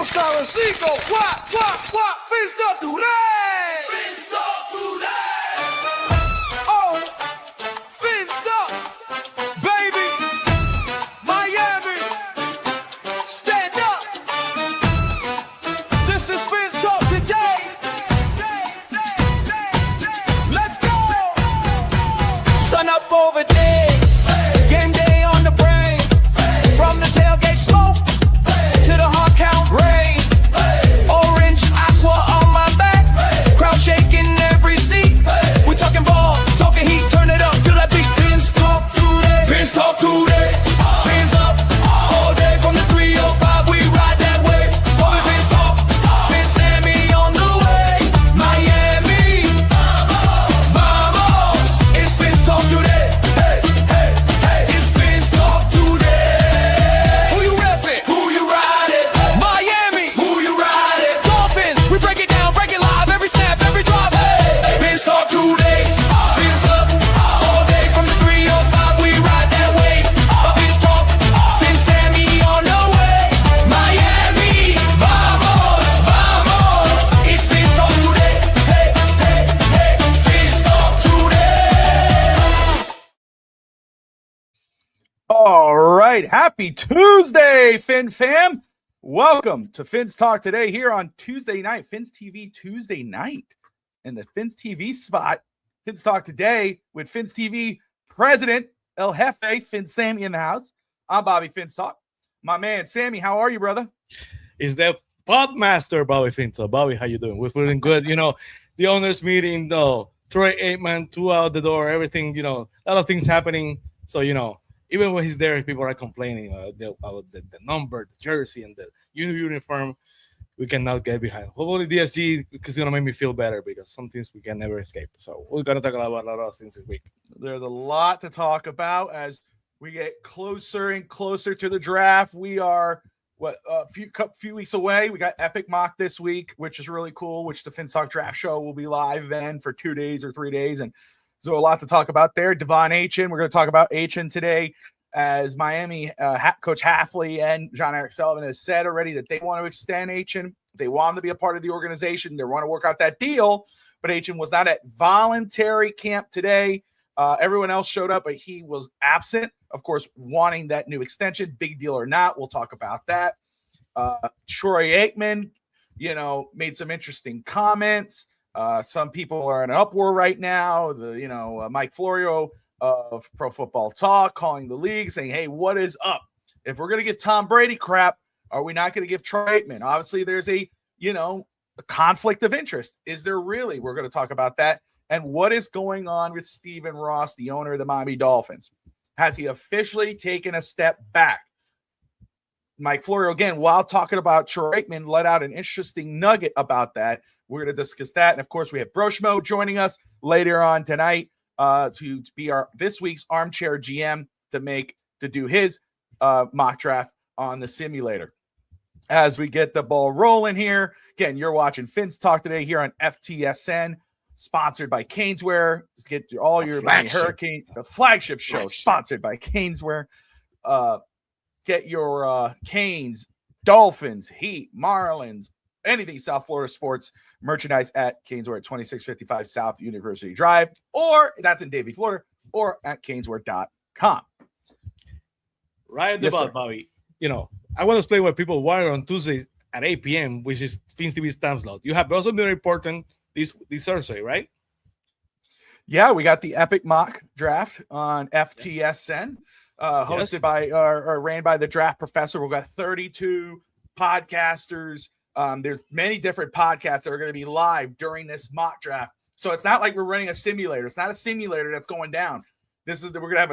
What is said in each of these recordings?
Suavecito, what, Fins up today. Fins up today. Oh, Fins up, baby. Miami, stand up. This is Fins Talk today. Let's go. Sun up over there. Game day on the brain. From the tailgate smoke to the hard count rain. Orange aqua on my back. Crowd shaking every seat. We talking ball, talking heat. Turn it up, feel that beat. Fins talk today. Fins talk today. Fins up all day from the 305. We ride that way. Bobby Fins talk. Fins Sammy on the way. Miami, vamos. It's Fins talk today. Hey, hey, hey. It's Fins talk today. Who you reppin'? Who you riding? Miami. Who you riding? Dolphins. We break it down, break it live. Every snap, every drop. Hey, Fins talk today. Fins up all day from the 305. We ride that wave. Fins talk. Fins Sammy on the way. Miami, vamos, vamos. It's Fins talk today. Hey, hey, hey. Fins talk today. All right. Happy Tuesday, Fin fam. Welcome to Fins Talk today here on Tuesday night, Fins TV Tuesday night. In the Fins TV spot, Fins Talk today with Fins TV President El Jefe, Fin Sammy in the house. I'm Bobby Fins Talk. My man, Sammy, how are you, brother? Is the podmaster Bobby Finto. Bobby, how you doing? We're feeling good. The owners meeting, though. Troy Aikman, 2 out the door, everything, a lot of things happening. So, even when he's there, people are complaining about the number, the jersey, and the uniform. We cannot get behind. Hopefully, DSG is going to make me feel better because some things we can never escape. So, we're going to talk about a lot of things this week. There's a lot to talk about as we get closer and closer to the draft. We are a few weeks away. We got Epic Mock this week, which is really cool, which the Fin Talk Draft Show will be live then for 2 days or 3 days. And so a lot to talk about there. Devon Achin, we're going to talk about Achin today as Miami Coach Halfley and John Eric Sullivan has said already that they want to extend Achin. They want him to be a part of the organization. They want to work out that deal, but Achin was not at voluntary camp today. Everyone else showed up, but he was absent, of course, wanting that new extension, big deal or not. We'll talk about that. Troy Aikman, made some interesting comments. Some people are in an uproar right now. Mike Florio of Pro Football Talk calling the league saying, hey, what is up? If we're going to give Tom Brady crap, are we not going to give Troy Aikman? Obviously, there's a conflict of interest. Is there really? We're going to talk about that. And what is going on with Stephen Ross, the owner of the Miami Dolphins? Has he officially taken a step back? Mike Florio, again, while talking about Troy Aikman, let out an interesting nugget about that. We're going to discuss that. And, of course, we have Broshmo joining us later on tonight to be this week's armchair GM to do his mock draft on the simulator. As we get the ball rolling here, again, you're watching Fins Talk today here on FTSN, sponsored by Caneswear. Just get all your Hurricane, the flagship show, sponsored by Caneswear. Get your Canes, Dolphins, Heat, Marlins, anything South Florida sports merchandise at Caneswear at 2655 South University Drive, or that's in Davie, Florida, or at caneswear.com. Right about Bobby. I want to explain what people wanted on Tuesday at 8 p.m., which is Fins TV's time slot. You have also been reporting this Thursday, right? Yeah, we got the Epic Mock Draft on FTSN, hosted by or ran by the Draft Professor. We've got 32 podcasters. There's many different podcasts that are going to be live during this mock draft. So it's not like we're running a simulator. It's not a simulator that's going down. We're going to have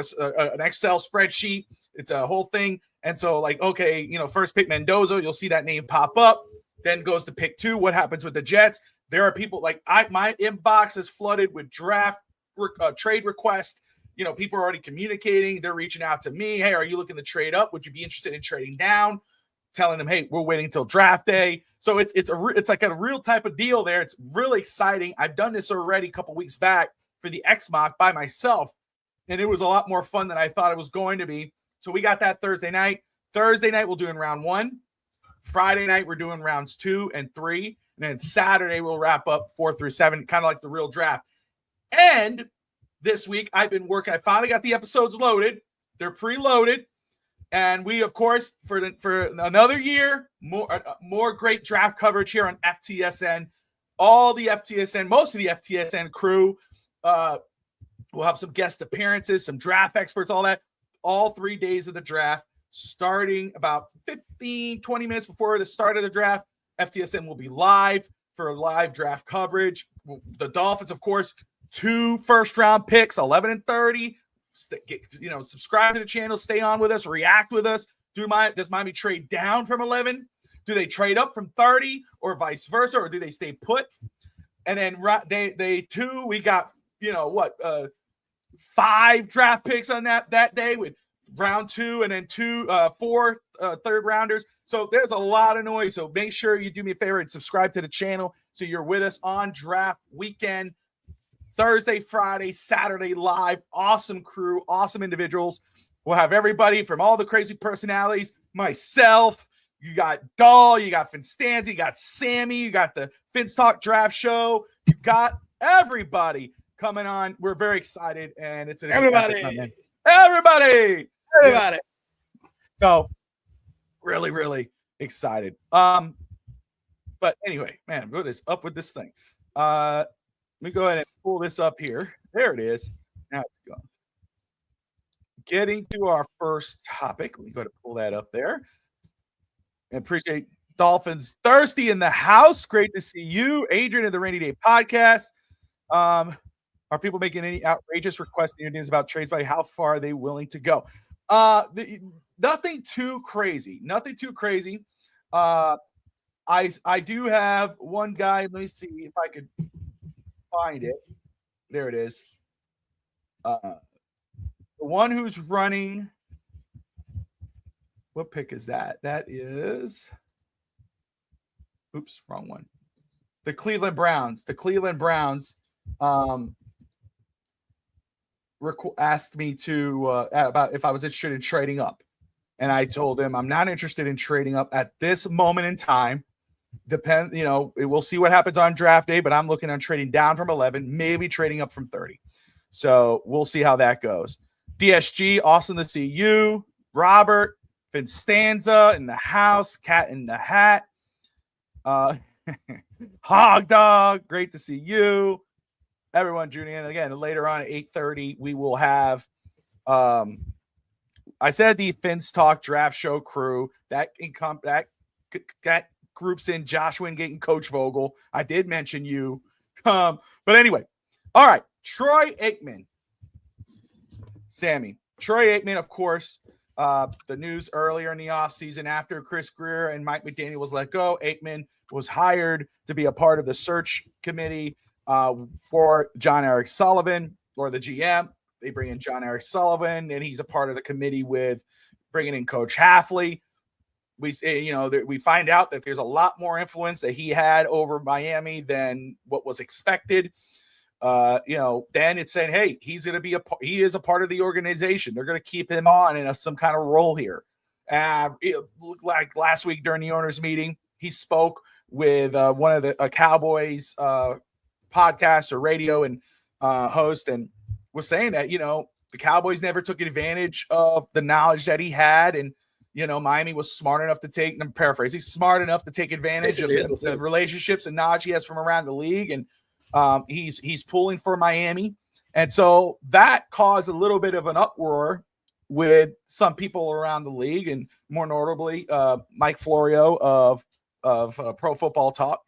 an Excel spreadsheet. It's a whole thing. And so first pick Mendoza, you'll see that name pop up. Then goes to pick 2. What happens with the Jets? There are people my inbox is flooded with draft trade requests. People are already communicating. They're reaching out to me. Hey, are you looking to trade up? Would you be interested in trading down? Telling them, hey, we're waiting until draft day. So it's like a real type of deal there. It's really exciting. I've done this already a couple weeks back for the X-Mock by myself, and it was a lot more fun than I thought it was going to be. So we got that Thursday night. Thursday night, we'll do in round 1. Friday night, we're doing rounds 2 and 3. And then Saturday, we'll wrap up 4 through 7, kind of like the real draft. And this week, I've been working. I finally got the episodes loaded. They're preloaded. And we, of course, for another year, more great draft coverage here on FTSN. All the FTSN, most of the FTSN crew. We'll have some guest appearances, some draft experts, all that. All 3 days of the draft, starting about 15, 20 minutes before the start of the draft. FTSN will be live for live draft coverage. The Dolphins, of course, 2 first-round picks, 11 and 30. Subscribe to the channel, stay on with us, react with us. Does Miami trade down from 11? Do they trade up from 30 or vice versa, or do they stay put? And then they 2, we got 5 draft picks on that day with round 2 and then 4 third rounders. So there's a lot of noise. So make sure you do me a favor and subscribe to the channel so you're with us on draft weekend. Thursday, Friday, Saturday live. Awesome crew, awesome individuals. We'll have everybody from all the crazy personalities. Myself, you got Dahl, you got Finstanzi, you got Sammy, you got the Fins Talk Draft Show. You got everybody coming on. We're very excited, and it's everybody. So really, really excited. But anyway, man, what is up with this thing? Let me go ahead and pull this up here. There it is. Now it's gone. Getting to our first topic. Let me go ahead and pull that up there. I appreciate Dolphins Thirsty in the house. Great to see you. Adrian of the Rainy Day Podcast. Are people making any outrageous requests in Indians about trades? By how far are they willing to go? Nothing too crazy. Nothing too crazy. I do have one guy. Let me see if I could find it. There it is. The one who's running. What pick is that? That is. Oops, wrong one. The Cleveland Browns. The Cleveland Browns asked me to about if I was interested in trading up, and I told him I'm not interested in trading up at this moment in time. We'll see what happens on draft day, but I'm looking on trading down from 11, maybe trading up from 30. So we'll see how that goes. DSG, awesome to see you. Robert, Vinstanza in the house, Cat in the Hat. Hog Dog, great to see you. Everyone tuning in. Again, later on at 8:30, we will have I said the Fins Talk Draft Show crew. That groups in Josh Wingate and Coach Vogel. I did mention you. But anyway, all right. Troy Aikman. Sammy. Troy Aikman, of course, the news earlier in the offseason after Chris Greer and Mike McDaniel was let go. Aikman was hired to be a part of the search committee for John Eric Sullivan, or the GM. They bring in John Eric Sullivan, and he's a part of the committee with bringing in Coach Halfley. We find out that there's a lot more influence that he had over Miami than what was expected. Then it's saying, hey, he is a part of the organization. They're going to keep him on in some kind of role here. Like last week during the owners meeting, he spoke with one of the Cowboys podcast or radio and host, and was saying that, the Cowboys never took advantage of the knowledge that he had. And, Miami was smart enough to take, and I'm paraphrasing, smart enough to take advantage of the relationships and knowledge he has from around the league. And he's pulling for Miami. And so that caused a little bit of an uproar with some people around the league, and more notably, Mike Florio of Pro Football Talk,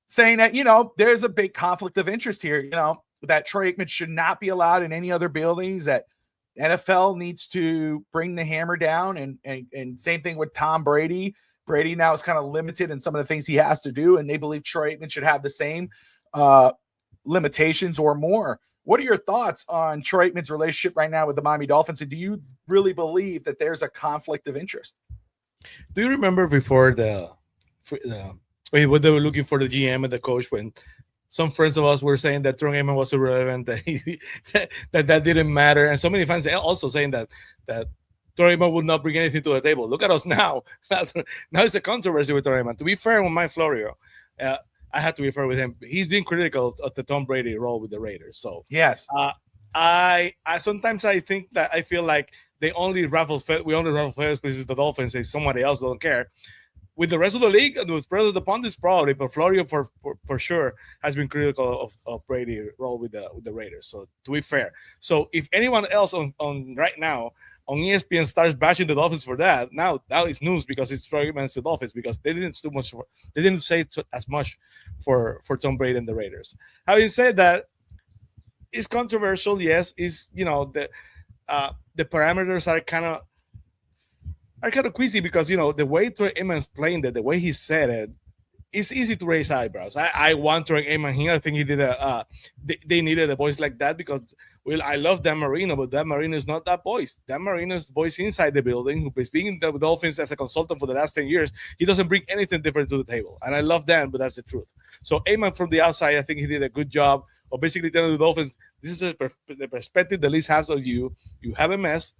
saying that, there's a big conflict of interest here, that Troy Aikman should not be allowed in any other buildings, that NFL needs to bring the hammer down. And same thing with Tom Brady. Brady now is kind of limited in some of the things he has to do, and they believe Troy Aikman should have the same limitations or more. What are your thoughts on Troy Aikman's relationship right now with the Miami Dolphins? And do you really believe that there's a conflict of interest? Do you remember before when they were looking for the GM and the coach, when some friends of us were saying that Troy Aikman was irrelevant, that didn't matter, and so many fans also saying that Troy Aikman would not bring anything to the table. Look at us now. Now it's a controversy with Troy Aikman. To be fair with Mike Florio, I had to be fair with him. He's been critical of the Tom Brady role with the Raiders. So Yes. I sometimes I think that I feel like we only raffle feathers because the Dolphins say somebody else don't care. With the rest of the league and with the rest of the pundits, probably, but Florio for sure has been critical of Brady role with the Raiders. So to be fair, so if anyone else on right now on ESPN starts bashing the Dolphins for that, now it's news because it's Troy Aikman's the Dolphins because they didn't do much they didn't say as much for Tom Brady and the Raiders. Having said that, it's controversial. Yes, is the parameters are kind of queasy because the way Troy Aikman explained it, the way he said it, it's easy to raise eyebrows. I want Troy Aikman here. I think he did they needed a voice like that because I love Dan Marino, but Dan Marino is not that voice. Dan Marino is the voice inside the building who has been in the Dolphins as a consultant for the last 10 years. He doesn't bring anything different to the table, and I love Dan, but that's the truth. So Aikman from the outside, I think he did a good job of basically telling the Dolphins, this is the perspective the league has of you. You have a mess,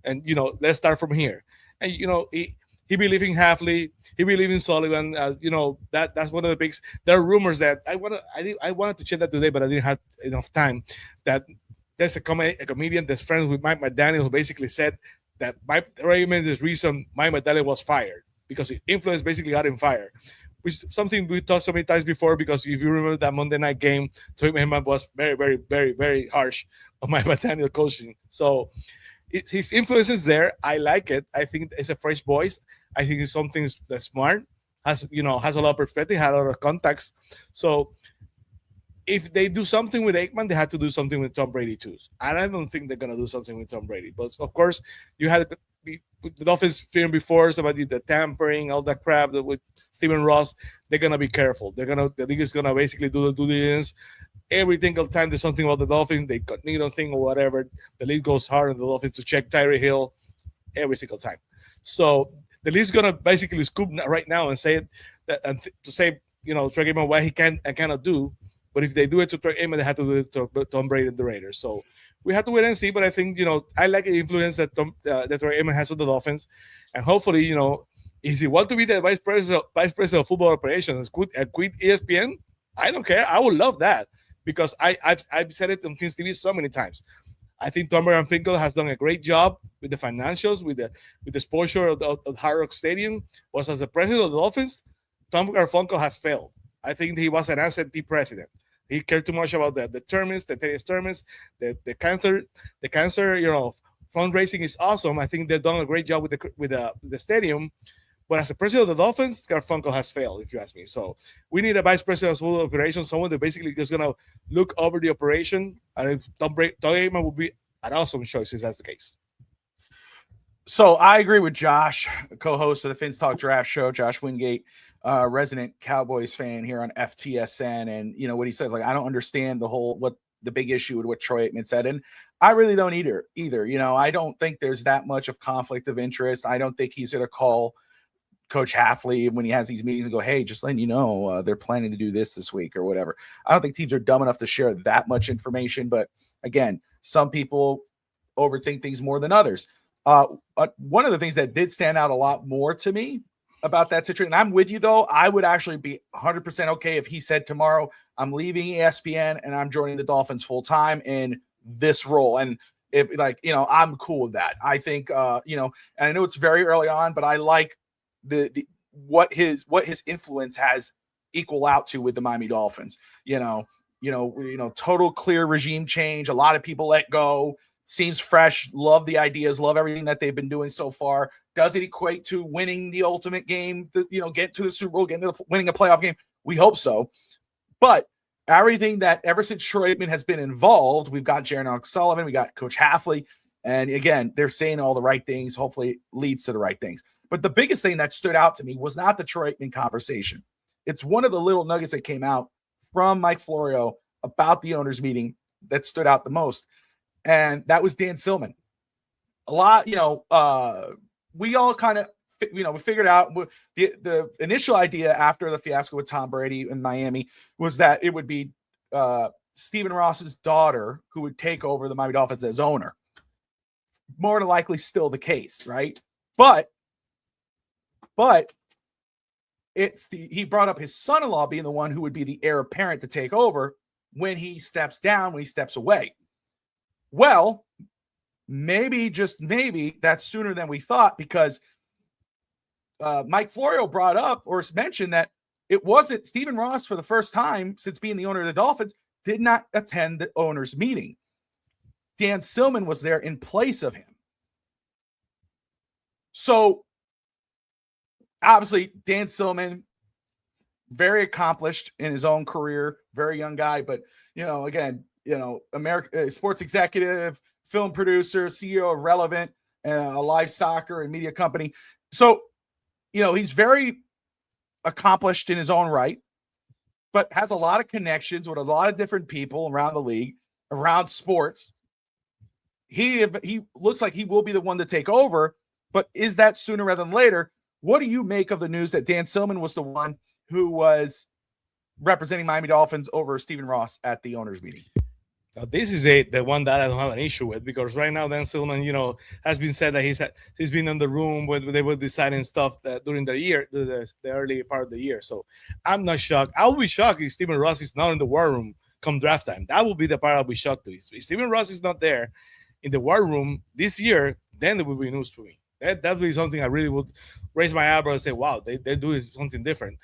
and let's start from here. And he believed in Halfley, he believed in Sullivan. That's one of the bigs. There are rumors that I wanted to check that today, but I didn't have enough time. That there's a comedian that's friends with Mike McDaniel who basically said that Mike Raymond is the reason Mike McDaniel was fired because his influence basically got him fired. Which something we talked so many times before because if you remember that Monday night game, Troy Aikman was very, very, very, very harsh on Mike McDaniel coaching. So his influence is there. I like it. I think it's a fresh voice. I think it's something that's smart, has a lot of perspective, has a lot of contacts. So if they do something with Aikman, they have to do something with Tom Brady too. And I don't think they're gonna do something with Tom Brady. But of course, you had the Dolphins fearing before about the tampering, all that crap that with Stephen Ross. They're gonna be careful. The league is gonna basically do the due diligence. Every single time there's something about the Dolphins, they need a thing or whatever, the league goes hard on the Dolphins to check Tyree Hill every single time. So the league's gonna basically scoop right now and say that to say Troy Aikman what he can and cannot do. But if they do it to Troy Aikman, they have to do it to Tom Brady and the Raiders. So we have to wait and see. But I think I like the influence that that Troy Aikman has on the Dolphins, and hopefully if he wants to be the vice president of football operations, quit ESPN. I don't care. I would love that. Because I've said it on Fins TV so many times. I think Tom Finkel has done a great job with the financials, with the exposure of Hard Rock Stadium. Was as the president of the Dolphins, Tom Garfunkel has failed. I think he was an absentee president. He cared too much about the tournaments, the tennis tournaments, the cancer. Fundraising is awesome. I think they've done a great job with the stadium. But as a president of the Dolphins, Garfunkel has failed, if you ask me. So we need a vice president of football operations, someone that basically is going to look over the operation. And Tom Aikman would be an awesome choice if that's the case. So I agree with Josh, co-host of the Fins Talk Draft Show, Josh Wingate, resident Cowboys fan here on FTSN. And what he says, I don't understand what the big issue with what Troy Aikman said. And I really don't either. I don't think there's that much of conflict of interest. I don't think he's going to call Coach Halfley when he has these meetings and go, hey, just letting you know, they're planning to do this week or whatever. I don't think teams are dumb enough to share that much information. But again, some people overthink things more than others. One of the things that did stand out a lot more to me about that situation, and I'm with you though, I would actually be 100% okay if he said tomorrow, I'm leaving ESPN and I'm joining the Dolphins full time in this role. And if I'm cool with that. I think, and I know it's very early on, but I like what his influence has equal out to with the Miami Dolphins. Total clear regime change. A lot of people let go. Seems fresh. Love the ideas. Love everything that they've been doing so far. Does it equate to winning the ultimate game? Get to the Super Bowl, winning a playoff game? We hope so. But everything that ever since Troy Aikman has been involved, we've got Jaron Sullivan, we got Coach Halfley, and again, they're saying all the right things. Hopefully, it leads to the right things. But the biggest thing that stood out to me was not the Troy Aikman conversation. It's one of the little nuggets that came out from Mike Florio about the owners' meeting that stood out the most. And that was Dan Silman. A lot, we all kind of, we figured out the initial idea after the fiasco with Tom Brady in Miami was that it would be Stephen Ross's daughter who would take over the Miami Dolphins as owner. more than likely still the case, right? But he brought up his son-in-law being the one who would be the heir apparent to take over when he steps down, when he steps away. Well, maybe, just maybe, that's sooner than we thought, because Mike Florio brought up or mentioned that it wasn't Stephen Ross, for the first time since being the owner of the Dolphins, did not attend the owners' meeting. Dan Silman was there in place of him. So obviously Dan Silman, very accomplished in his own career, very young guy, but again, America sports executive, film producer, CEO of Relevant, and a live soccer and media company. So, he's very accomplished in his own right, but has a lot of connections with a lot of different people around the league, around sports. He looks like he will be the one to take over, but is that sooner rather than later? What do you make of the news that Dan Silman was the one who was representing Miami Dolphins over Stephen Ross at the owners' meeting? Now, this is the one that I don't have an issue with, because right now Dan Silman, has been said that he's been in the room when they were deciding stuff during the early part of the year. So I'm not shocked. I'll be shocked if Stephen Ross is not in the war room come draft time. That will be the part I'll be shocked to. If Stephen Ross is not there in the war room this year, then it will be news for me. That would be something I really would raise my eyebrow and say, wow, they're doing something different.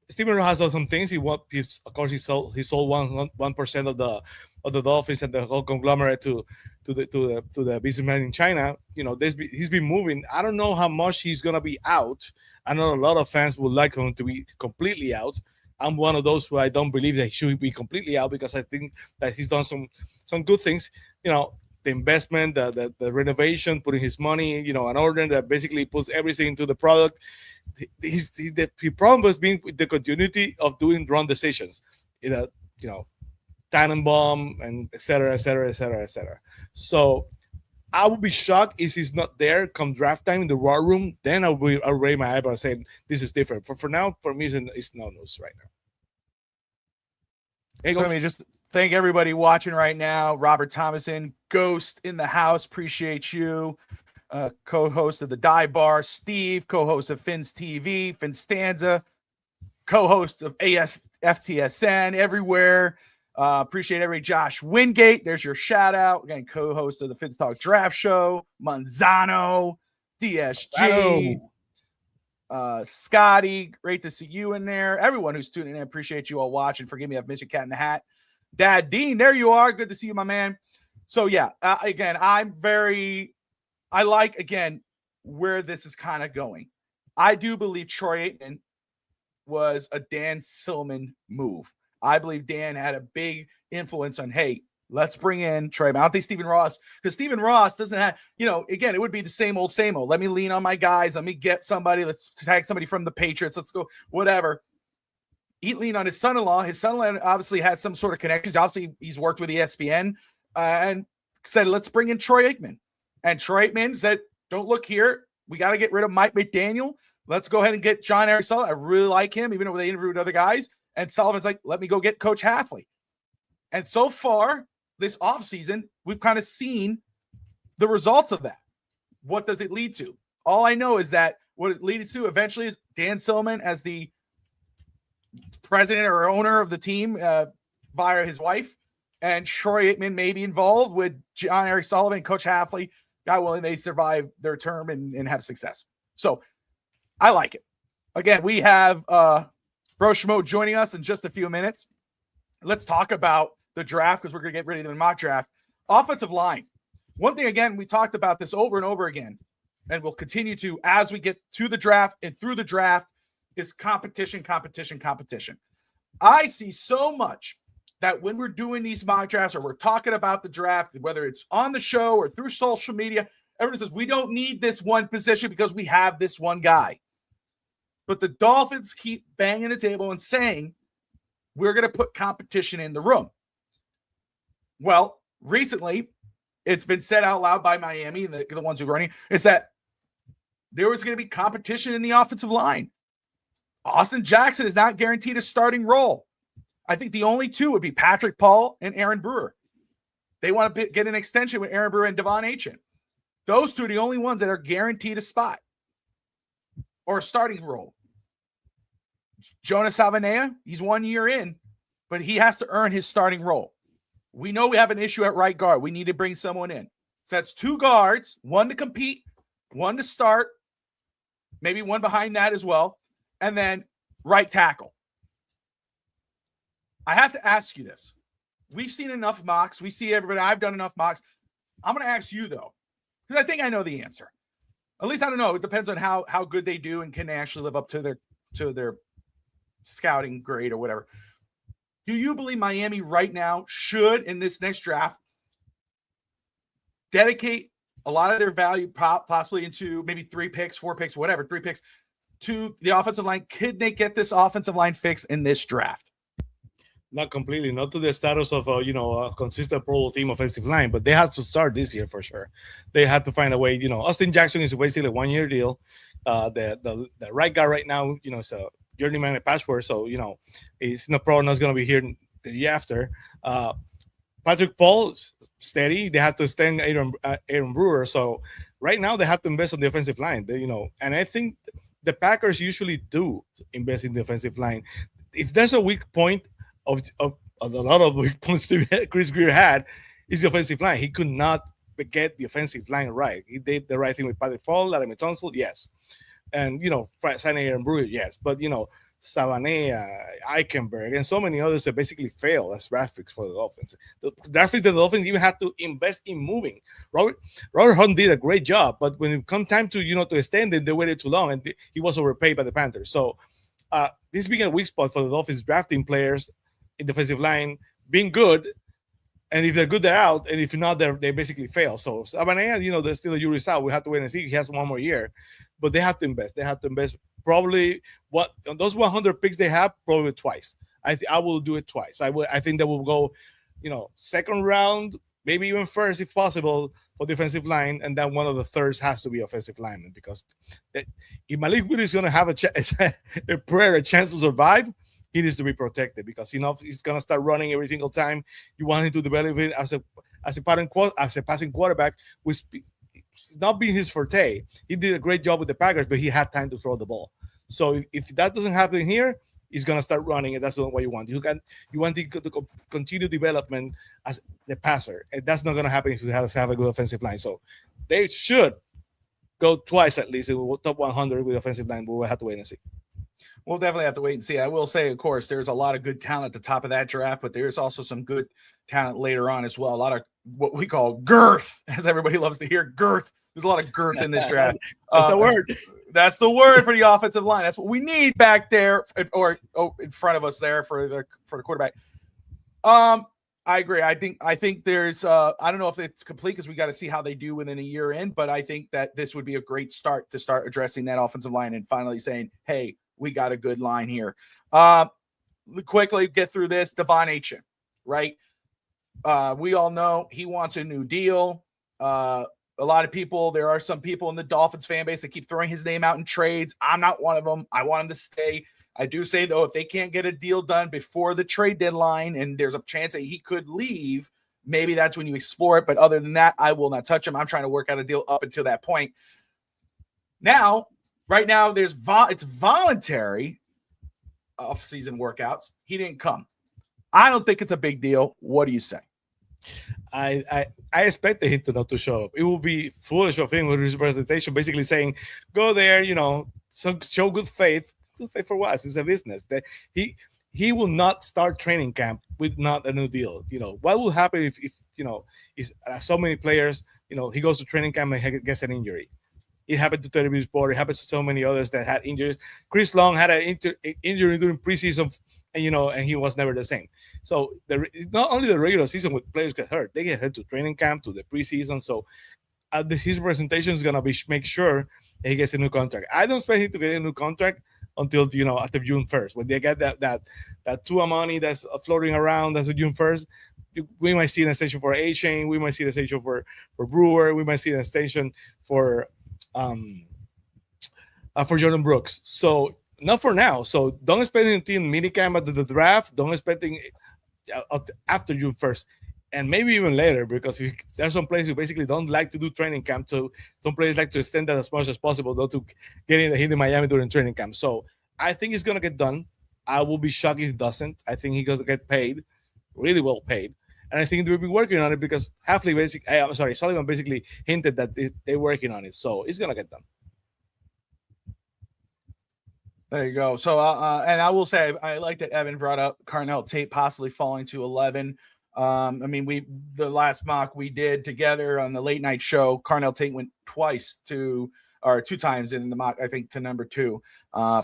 Stephen Ross has done some things. Of course, he sold 1% of the Dolphins and the whole conglomerate to the businessman in China. He's been moving. I don't know how much he's gonna be out. I know a lot of fans would like him to be completely out. I'm one of those who I don't believe that he should be completely out, because I think that he's done some good things. The investment, the renovation, putting his money, an order that basically puts everything into the product. The problem was being the continuity of doing wrong decisions, Tannenbaum and et cetera, et cetera, et cetera, et cetera. So I would be shocked if he's not there come draft time in the war room. Then I'll raise my eyebrow saying this is different. For now, for me, it's no news right now. Hey, let me just thank everybody watching right now. Robert Thomason, Ghost in the house, appreciate you. Co-host of the Dive Bar, Steve, co-host of Finn's TV, Finstanza, co-host of FTSN everywhere. Appreciate everybody. Josh Wingate, there's your shout out. Again, co-host of the Finns Talk Draft Show, Manzano, DSG, Scotty, great to see you in there. Everyone who's tuning in, appreciate you all watching. Forgive me, I've missed you, Cat in the Hat. Dad Dean, there you are. Good to see you, my man. So yeah, again, I like, again, where this is kind of going. I do believe Troy Aikman was a Dan Silman move. I believe Dan had a big influence on, hey, let's bring in Troy. I don't think Stephen Ross, because Stephen Ross doesn't have, again, it would be the same old, same old. Let me lean on my guys. Let me get somebody. Let's tag somebody from the Patriots. Let's go, whatever. He leaned on his son-in-law. His son-in-law obviously had some sort of connections. Obviously, he's worked with ESPN and said, let's bring in Troy Aikman. And Troy Aikman said, don't look here. We got to get rid of Mike McDaniel. Let's go ahead and get John Eric Sullivan. I really like him, even though they interviewed other guys. And Sullivan's like, let me go get Coach Halfley. And so far, this offseason, we've kind of seen the results of that. What does it lead to? All I know is that what it leads to eventually is Dan Silman as the president or owner of the team via his wife, and Troy Aikman may be involved with John Eric Sullivan and Coach Halfley. God willing, they survive their term and have success. So I like it. Again, we have Broshmo joining us in just a few minutes. Let's talk about the draft, because we're going to get ready to the mock draft. Offensive line. One thing, again, we talked about this over and over again, and we'll continue to as we get to the draft and through the draft, is competition, competition, competition. I see so much that when we're doing these mock drafts or we're talking about the draft, whether it's on the show or through social media, everyone says, we don't need this one position because we have this one guy. But the Dolphins keep banging the table and saying, we're going to put competition in the room. Well, recently, it's been said out loud by Miami, and the ones who are running, is that there was going to be competition in the offensive line. Austin Jackson is not guaranteed a starting role. I think the only two would be Patrick Paul and Aaron Brewer. They want to get an extension with Aaron Brewer and Devon Achane. Those two are the only ones that are guaranteed a spot or a starting role. Jonas Salvanea, he's 1 year in, but he has to earn his starting role. We know we have an issue at right guard. We need to bring someone in. So that's 2 guards, 1 to compete, 1 to start, maybe 1 behind that as well, and then right tackle. I have to ask you this. We've seen enough mocks. We see everybody. I've done enough mocks. I'm going to ask you, though, because I think I know the answer. At least I don't know. It depends on how good they do and can they actually live up to their scouting grade or whatever. Do you believe Miami right now should, in this next draft, dedicate a lot of their value possibly into maybe 3 picks, 4 picks, whatever, 3 picks to the offensive line? Could they get this offensive line fixed in this draft? Not completely, not to the status of a consistent Pro Bowl team offensive line, but they have to start this year for sure. They have to find a way. Austin Jackson is basically a 1-year deal. The right guy right now, is a journeyman at password, so he's probably not going to be here the year after. Patrick Paul, steady. They have to extend Aaron Brewer. So right now they have to invest on the offensive line. And I think the Packers usually do invest in the offensive line. If there's a weak point of a lot of weak points Chris Greer had, is the offensive line. He could not get the offensive line right. He did the right thing with Patrick Paul, Laramie Tunsil, yes. And, signing Aaron Brewer, yes. But, Savanea, Eichenberg, and so many others that basically failed as draft picks for the Dolphins. The draft picks, the Dolphins even had to invest in moving. Robert Hunt did a great job, but when it come time to, to extend it, they waited too long, and he was overpaid by the Panthers. So this being a weak spot for the Dolphins drafting players in the defensive line, being good, and if they're good, they're out, and if not, they basically fail. So Savanea, there's still a jury's out. We have to wait and see. He has 1 more year, but they have to invest. They have to invest probably those 100 picks they have probably twice. I will do it twice. I think they will go, second round, maybe even first if possible for defensive line, and then one of the thirds has to be offensive lineman, because if Malik Willis is going to have a chance to survive, he needs to be protected, because he's going to start running every single time. You want him to develop it as a passing quarterback, which it's not being his forte. He did a great job with the Packers, but he had time to throw the ball. So if that doesn't happen here, he's going to start running, and that's not what you want. You want to continue development as the passer, and that's not going to happen if you have a good offensive line. So they should go twice at least in top 100 with offensive line, but we'll have to wait and see. We'll definitely have to wait and see. I will say, of course, there's a lot of good talent at the top of that draft, but there's also some good talent later on as well. A lot of what we call girth, as everybody loves to hear, girth. There's a lot of girth in this draft. That's the word. That's the word for the offensive line. That's what we need back there, or in front of us there for the quarterback. I agree. I think there's I don't know if it's complete, because we got to see how they do within a year in, but I think that this would be a great start to start addressing that offensive line and finally saying, hey, we got a good line here. Quickly get through this. Devon Achane, right? We all know he wants a new deal. A lot of people, there are some people in the Dolphins fan base that keep throwing his name out in trades. I'm not one of them. I want him to stay. I do say, though, if they can't get a deal done before the trade deadline and there's a chance that he could leave, maybe that's when you explore it. But other than that, I will not touch him. I'm trying to work out a deal up until that point. Right now, it's voluntary off-season workouts. He didn't come. I don't think it's a big deal. What do you say? I expected him to not to show up. It would be foolish of him with his presentation, basically saying, "Go there, show good faith." Good faith for what? It's a business. That he will not start training camp with not a new deal. What will happen if so many players, he goes to training camp and he gets an injury. It happened to Teddy Bridgewater. It happens to so many others that had injuries. Chris Long had an injury during preseason, and he was never the same. So not only the regular season with players get hurt, they get hurt to training camp, to the preseason. So his presentation is gonna be make sure that he gets a new contract. I don't expect him to get a new contract until after June 1st, when they get that Tua money that's floating around. That's June 1st. We might see an extension for Achane. We might see an extension for Brewer. We might see an extension for Jordan Brooks. So not for now. So don't expect anything in minicamp at the draft. Don't expect after June 1st. and maybe even later, because there's some places who basically don't like to do training camp. So some players like to extend that as much as possible, though, to get in the hit in Miami during training camp. So I think it's gonna get done. I will be shocked if it doesn't. I think he's gonna get paid, really well paid, and I think they'll be working on it because Sullivan basically hinted that they're working on it. So it's gonna get done. There you go. So, and I will say, I like that Evan brought up Carnell Tate possibly falling to 11. I mean, the last mock we did together on the late night show, Carnell Tate went two times in the mock, I think, to number 2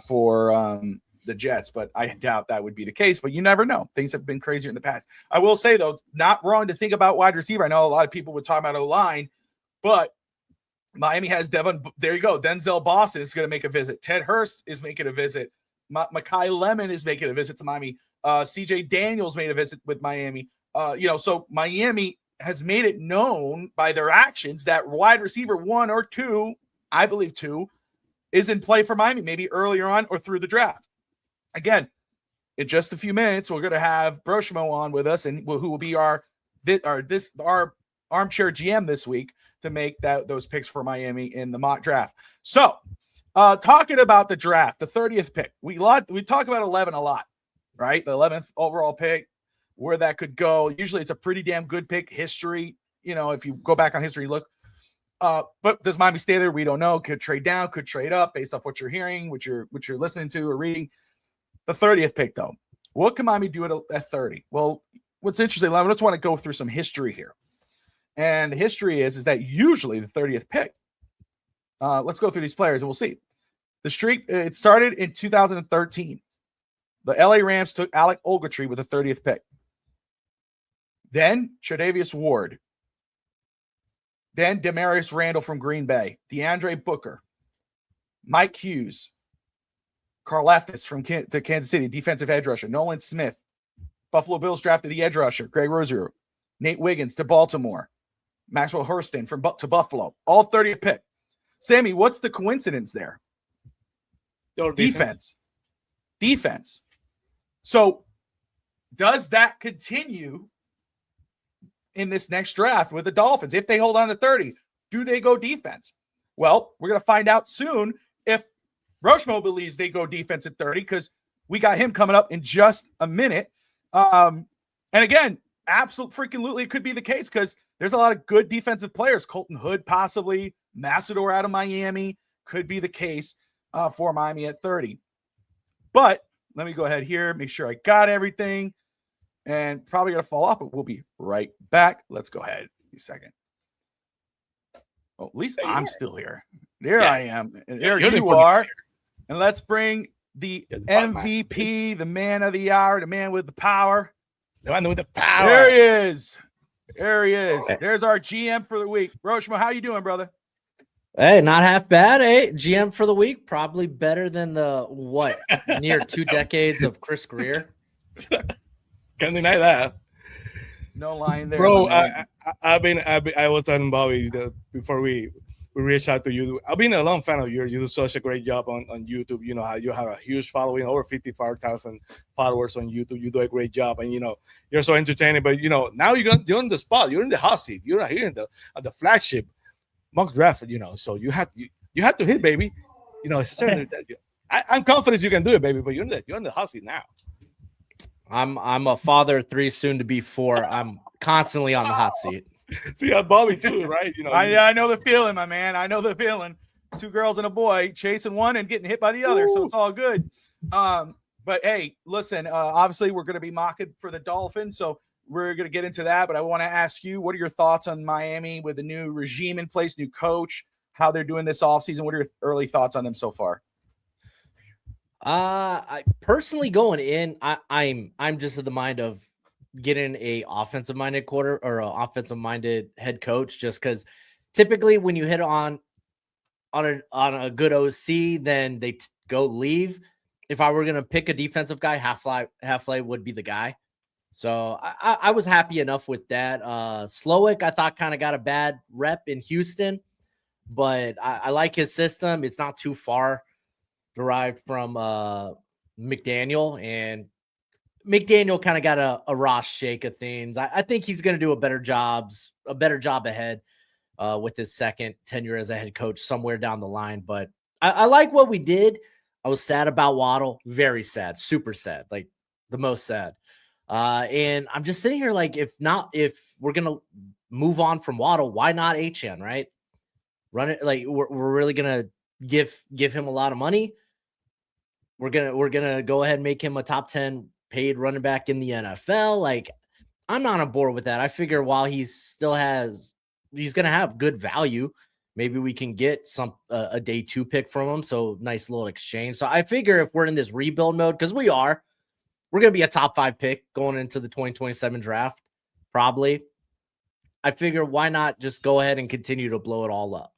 for the Jets, but I doubt that would be the case. But you never know. Things have been crazier in the past. I will say, though, not wrong to think about wide receiver. I know a lot of people would talk about O-line, but Miami has Devon. There you go. Denzel Boston is going to make a visit. Ted Hurst is making a visit. Mekhi Lemon is making a visit to Miami. CJ Daniels made a visit with Miami. So Miami has made it known by their actions that wide receiver 1 or 2, I believe 2, is in play for Miami, maybe earlier on or through the draft. Again, in just a few minutes, we're going to have Broshmo on with us, and who will be our armchair GM this week to make those picks for Miami in the mock draft. So, talking about the draft, the 30th pick, we talk about 11 a lot, right? The 11th overall pick, where that could go. Usually, it's a pretty damn good pick. History, if you go back on history, look. But does Miami stay there? We don't know. Could trade down, could trade up based off what you're hearing, what you're listening to or reading. The 30th pick, though, what can Miami do at 30? Well, what's interesting, I just want to go through some history here. And the history is that usually the 30th pick, let's go through these players and we'll see. The streak, it started in 2013. The LA Rams took Alec Ogletree with the 30th pick. Then Tre'Davious Ward. Then Demarius Randall from Green Bay. DeAndre Booker. Mike Hughes. Karlaftis to Kansas City, defensive edge rusher. Nolan Smith. Buffalo Bills drafted the edge rusher, Greg Rozier. Nate Wiggins to Baltimore. Maxwell Hurston to Buffalo. All 30th pick. Sammy, what's the coincidence there? Defense. So does that continue in this next draft with the Dolphins? If they hold on to 30, do they go defense? Well, we're going to find out soon if Broshmo believes they go defense at 30, because we got him coming up in just a minute. And again, absolutely it could be the case, because there's a lot of good defensive players. Colton Hood, possibly. Massador out of Miami could be the case for Miami at 30. But let me go ahead here, make sure I got everything, and probably going to fall off, but we'll be right back. Let's go ahead. A second. Oh, at least I'm still here. There I am. And there you are. And let's bring the MVP, the man of the hour, the man with the power. The man with the power. There he is. There's our GM for the week. Broshmo, how you doing, brother? Hey, not half bad. Hey, GM for the week, probably better than the near 2 decades of Chris Greer. Can't deny that. No lying there, bro. I was telling Bobby before we reached out to you. I've been a long fan of yours. You do such a great job on YouTube. You know how you have a huge following, over 55,000 followers on YouTube. You do a great job, and you're so entertaining. But now you're on the spot. You're in the hot seat. You're not here at the flagship mock draft. So you have to hit, baby. It's a certain. I'm confident you can do it, baby. But you're in the hot seat now. I'm a father of 3, soon to be 4. I'm constantly on the hot seat. See, Bobby too, right? I know the feeling, my man. I know the feeling. 2 girls and a boy chasing one and getting hit by the other, so it's all good. But hey, listen. Obviously, we're going to be mocking for the Dolphins, so we're going to get into that. But I want to ask you, what are your thoughts on Miami with the new regime in place, new coach, how they're doing this offseason? What are your early thoughts on them so far? I personally going in, I'm just of the mind of getting a offensive minded offensive minded head coach, just because typically when you hit on a good OC, then they go leave. If I were going to pick a defensive guy, Halfley would be the guy. So I was happy enough with that. Slowick, I thought, kind of got a bad rep in Houston, but I like his system. It's not too far derived from McDaniel, and McDaniel kind of got a Ross shake of things. I think he's going to do a better job ahead with his second tenure as a head coach somewhere down the line. But I like what we did. I was sad about Waddle, very sad, super sad, like the most sad. And I'm just sitting here like, if we're going to move on from Waddle, why not HN, right? Run it. Like we're really going to give him a lot of money. We're going to go ahead and make him a top 10 paid running back in the NFL. Like, I'm not on board with that. I figure while he's going to have good value, maybe we can get a day 2 pick from him. So nice little exchange. So I figure if we're in this rebuild mode, because we're going to be a top 5 pick going into the 2027 draft, probably. I figure why not just go ahead and continue to blow it all up?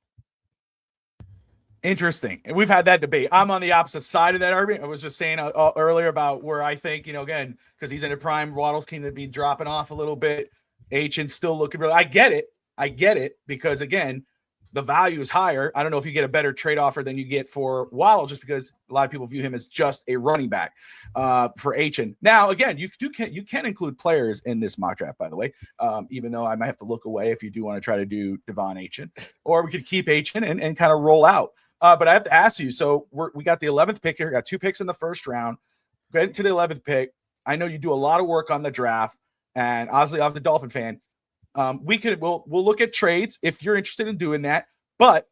Interesting. And we've had that debate. I'm on the opposite side of that argument. I was just saying earlier about where I think, again, because he's in a prime, Waddle's keen to be dropping off a little bit. H&'s still looking real. I get it because, again, the value is higher. I don't know if you get a better trade offer than you get for Waddle, just because a lot of people view him as just a running back for H&. Now, again, you can include players in this mock draft, by the way, even though I might have to look away if you do want to try to do Devon H&, or we could keep H&, and kind of roll out. But I have to ask you, so we got the 11th pick here. We got 2 picks in the first round. Get to the 11th pick. I know you do a lot of work on the draft, and obviously, I'm the Dolphin fan. We'll look at trades if you're interested in doing that. But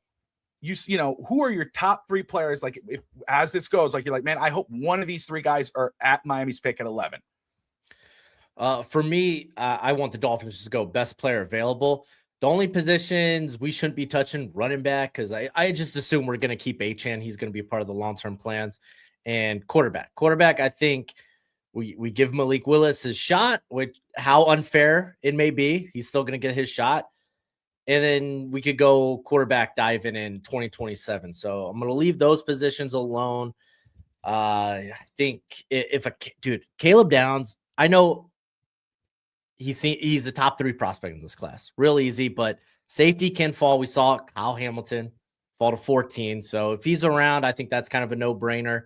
who are your top 3 players? Like, if as this goes, like you're like, man, I hope one of these 3 guys are at Miami's pick at 11. For me, I want the Dolphins to go best player available. The only positions we shouldn't be touching, running back, because I just assume we're going to keep H&. He's going to be part of the long-term plans. And quarterback. Quarterback, I think we give Malik Willis his shot, which how unfair it may be. He's still going to get his shot. And then we could go quarterback diving in 2027. So I'm going to leave those positions alone. I think Caleb Downs, I know he's a top 3 prospect in this class. Real easy, but safety can fall. We saw Kyle Hamilton fall to 14. So if he's around, I think that's kind of a no-brainer.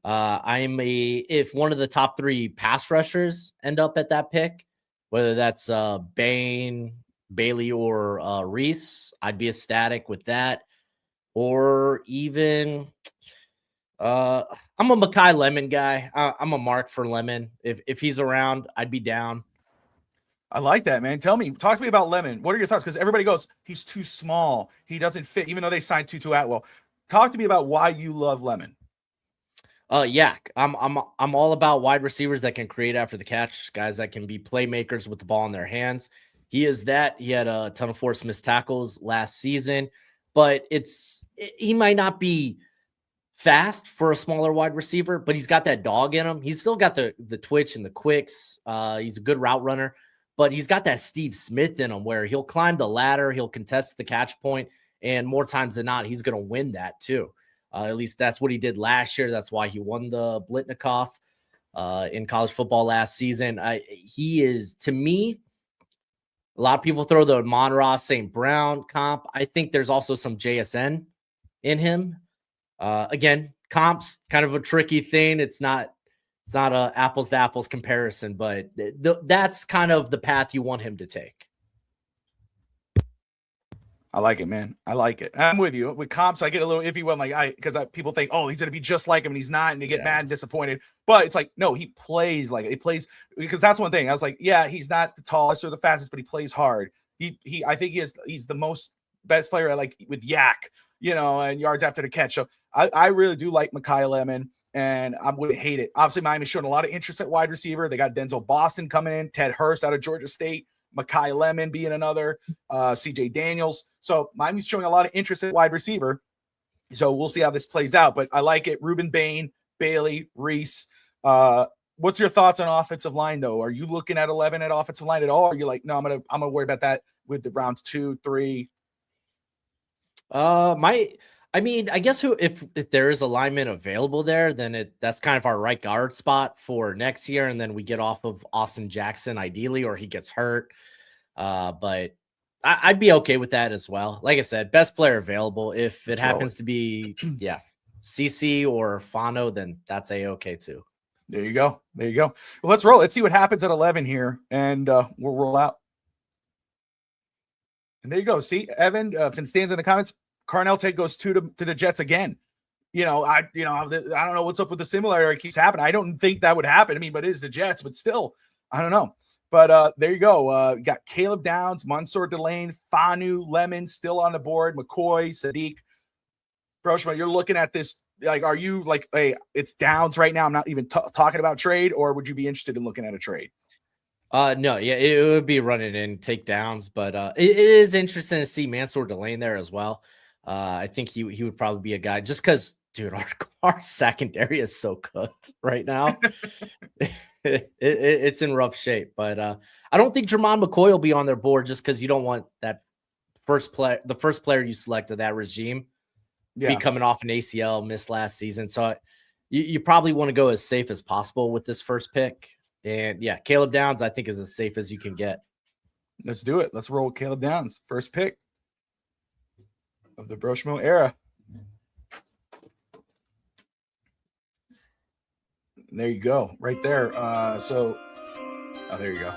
If one of the top 3 pass rushers end up at that pick, whether that's Bain, Bailey, or Reese, I'd be ecstatic with that. Or even I'm a Mekhi Lemon guy. I'm a mark for Lemon. If he's around, I'd be down. I like that, man. Talk to me about Lemon. What are your thoughts? Because everybody goes, he's too small. He doesn't fit, even though they signed Tutu Atwell. Talk to me about why you love Lemon. Yeah, I'm all about wide receivers that can create after the catch, guys that can be playmakers with the ball in their hands. He is that. He had a ton of forced missed tackles last season, but he might not be fast for a smaller wide receiver, but he's got that dog in him. He's still got the twitch and the quicks. He's a good route runner, but he's got that Steve Smith in him where he'll climb the ladder, he'll contest the catch point, and more times than not, he's going to win that too. At least that's what he did last year. That's why he won the Blitnikoff in college football last season. He is, to me, a lot of people throw the Amon-Ra St. Brown comp. I think there's also some JSN in him. Again, comps kind of a tricky thing. It's not a apples to apples comparison, but that's kind of the path you want him to take. I like it, man. I like it. I'm with you. With comps, I get a little iffy when because people think, oh, he's going to be just like him, and he's not, and they get mad and disappointed. But it's like, no, he plays like it. He plays, because that's one thing. I was like, yeah, he's not the tallest or the fastest, but he plays hard. I think he's the best player I like with yak, and yards after the catch. So I really do like Mekhi Lemon, and I wouldn't hate it. Obviously, Miami's showing a lot of interest at wide receiver. They got Denzel Boston coming in, Ted Hurst out of Georgia State, Mekhi Lemon being another, CJ Daniels. So Miami's showing a lot of interest at wide receiver. So we'll see how this plays out. But I like it. Ruben Bain, Bailey, Reese. What's your thoughts on offensive line, though? Are you looking at 11 at offensive line at all? Or are you like, no, I'm gonna worry about that with the rounds 2, 3? I guess if there is a lineman available there, then that's kind of our right guard spot for next year, and then we get off of Austin Jackson ideally, or he gets hurt. But I'd be okay with that as well. Like I said, best player available. If it happens to be CC or Fano, then that's okay too. There you go. There you go. Well, let's roll. Let's see what happens at 11 here, and we'll roll out. And there you go. See, Evan, Finn stands in the comments. Carnell take goes to the Jets again. I don't know what's up with the similarity. It keeps happening. I don't think that would happen. I mean, but it is the Jets, but still, I don't know. But there you go. You got Caleb Downs, Mansour Delane, Fanu, Lemon still on the board, McCoy, Sadiq. Broshmo, you're looking at this. Like, are you like, hey, it's Downs right now? I'm not even talking about trade, or would you be interested in looking at a trade? No, yeah, it would be running in take downs, but it is interesting to see Mansour Delane there as well. I think he would probably be a guy just because, dude, our secondary is so cooked right now. It's in rough shape, but I don't think Jermon McCoy will be on their board just because you don't want that the first player you select of that regime be coming off an ACL miss last season. So you probably want to go as safe as possible with this first pick. And yeah, Caleb Downs, I think, is as safe as you can get. Let's do it. Let's roll with Caleb Downs. First pick of the Broshmo era. And there you go. Right there. There you